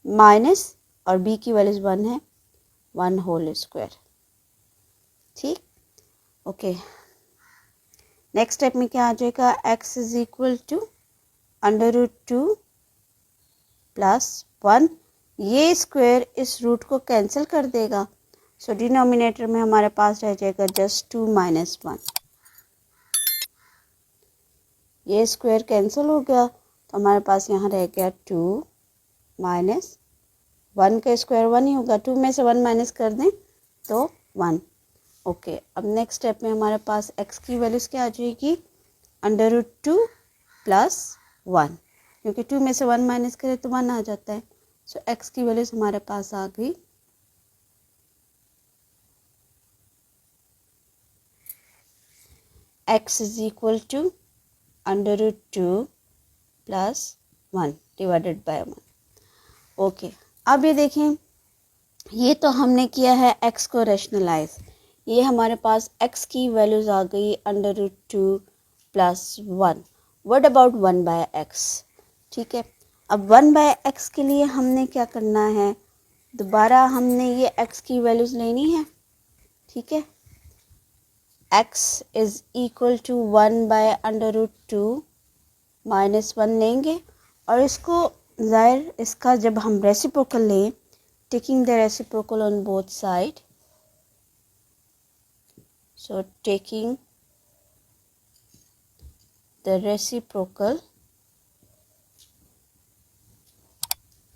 A: माइनस, और b की वैल्यूज 1 है, 1 होल स्क्वायर। ठीक, ओके। नेक्स्ट स्टेप में क्या आ जाएगा, x इज़ इक्वल टू √2 + 1, ये स्क्वायर इस रूट को कैंसिल कर देगा। सो डिनोमिनेटर में हमारे पास रह जाएगा जस्ट 2 - 1। ये स्क्वायर कैंसिल हो गया, तो हमारे पास यहाँ रह गया 2 - 1 का स्क्वायर 1 ही होगा, 2 में से 1 माइनस कर दें तो 1। ओके, अब नेक्स्ट स्टेप में हमारे पास x की वैल्यूज़ क्या आ जाएगी, √2 + 1, क्योंकि 2 में से 1 माइनस करें तो 1 आ जाता है। सो x की वैल्यूज़ हमारे पास आ गई x is equal to √2 + 1 divided by 1। Okay, अब ये देखें, ये तो हमने किया है x को रैशनलाइज, ये हमारे पास x की वैल्यूज़ आ गई √2 + 1। What about 1/x? ठीक है, अब 1/x के लिए हमने क्या करना है, दोबारा हमने ये x की वैल्यूज़ लेनी है। ठीक है, x इज़ इक्वल टू 1/√2 - 1 लेंगे, और इसको ज़ाहिर इसका जब हम रेसिप्रोकल लें, taking the reciprocal on both side, so taking the reciprocal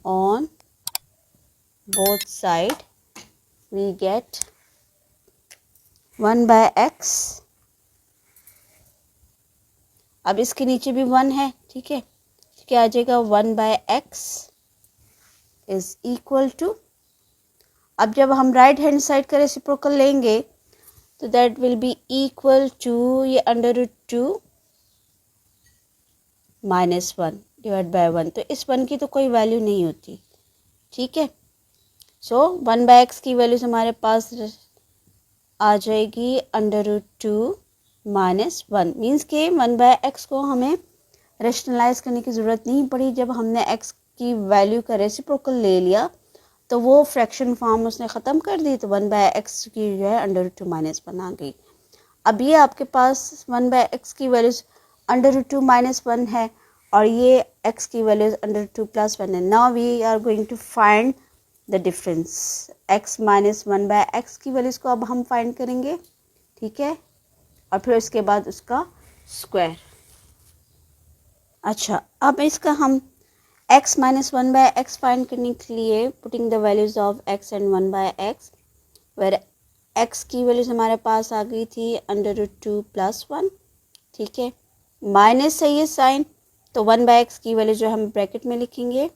A: on both side, we get 1/x। अब इसके नीचे भी 1 है, ठीक है, क्या आ जाएगा 1/x इज इक्वल टू, अब जब हम राइट हैंड साइड का रेसिप्रोकल लेंगे तो that will be equal to ये √2 -1 डिवाइड बाय 1, तो इस 1 की तो कोई वैल्यू नहीं होती, ठीक है। सो 1/x की वैल्यूज हमारे पास आ जाएगी √2 -1, मीन्स के 1/x को हमें रेशनलाइज करने की ज़रूरत नहीं पड़ी। जब हमने x की वैल्यू का रेसिप्रोकल ले लिया तो वो फ्रैक्शन फॉर्म उसने ख़त्म कर दी, तो 1/x की जो है √2 -1 आ गई। अब ये आपके पास 1/x की वैल्यूज √2 -1 है और ये x की वैल्यूज √2 +1 है। Now we are going to find the difference, x minus 1/x की वैल्यूज को अब हम फाइंड करेंगे, ठीक है, और फिर उसके बाद उसका स्क्वायर। अच्छा, अब इसका हम x माइनस 1/x फाइंड करने के लिए putting the values of x and 1/x, where x की वैल्यूज हमारे पास आ गई थी √2 +1, ठीक है, माइनस है ये साइन, तो 1/x की वैल्यू जो हम ब्रैकेट में लिखेंगे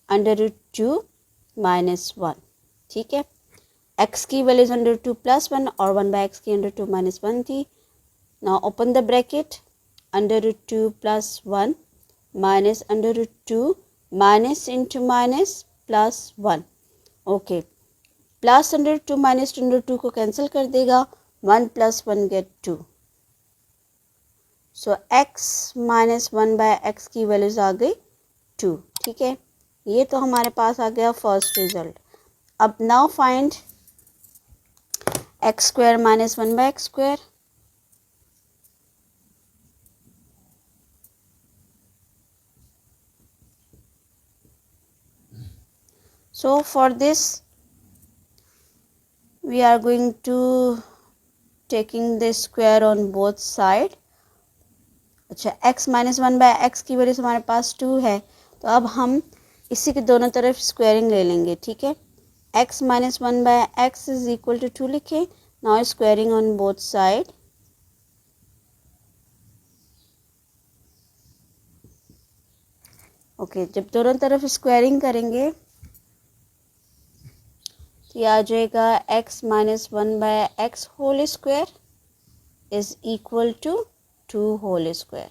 A: √2 -1, ठीक है। x की वैल्यूज √2 +1 और 1/x की √2 -1 थी। Now open the bracket, √2 +1 minus √2 minus into minus +1, okay, plus √2 minus √2 को कैंसिल कर देगा, 1 + 1 गेट 2, सो x माइनस 1/x की वैल्यूज आ गई 2, ठीक है। ये तो हमारे पास आ गया फर्स्ट रिजल्ट। अब now find x² minus 1/x², so for this we are going to taking the square on both side। अच्छा, x माइनस 1/x की वैल्यू हमारे पास 2 है, तो अब हम इसी के दोनों तरफ स्क्वायरिंग ले लेंगे, ठीक है। x minus 1/x is equal to 2 लिखे, now squaring on both side, okay, जब दोनों तरफ स्क्वायरिंग करेंगे तो ये आ जाएगा x minus 1/x whole square is equal to 2 whole square.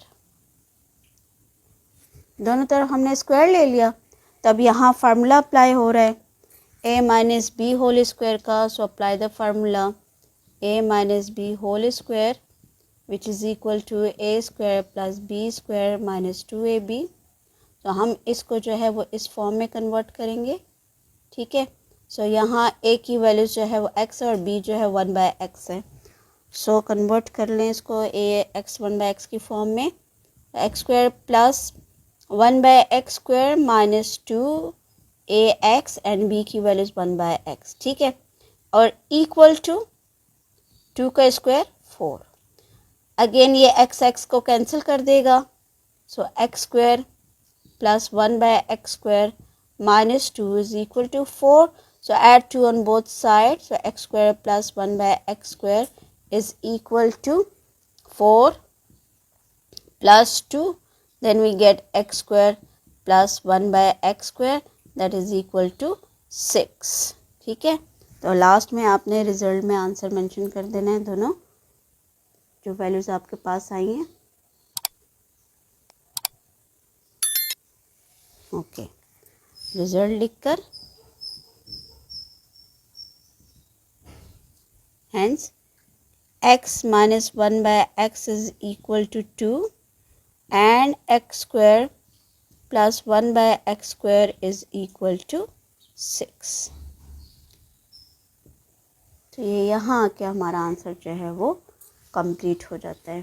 A: दोनों तरफ हमने स्क्वायर ले लिया, तब यहाँ फार्मूला अप्लाई हो रहा है a minus B whole square का, so apply the formula a minus B whole square which is equal to a² plus b² minus 2ab। तो हम इसको जो है वो इस फॉर्म में कन्वर्ट करेंगे, ठीक है। सो यहाँ a की वैल्यू जो है वो x और b जो है 1/x है, सो कन्वर्ट कर लें इसको x 1/x की फॉर्म में, x² plus 1/x² minus 2ax and b की वैल्यूज 1/x, ठीक है, और इक्वल टू 2 का स्क्वायर 4। अगेन ये x को कैंसिल कर देगा, सो x² plus 1/x² minus 2 is equal to 4. So add 2 on both sides. So x² plus 1/x² is equal to 4 plus 2. Then we get x² plus 1/x² that is equal to 6. ठीक है, तो last में आपने result में answer mention कर देना है दोनों जो वैल्यूज आपके पास आई हैं, ओके। रिजल्ट लिखकर hence x minus 1/x is equal to 2 and x² plus 1/x² is equal to 6। तो ये यहाँ आके हमारा आंसर जो है वो कंप्लीट हो जाता है।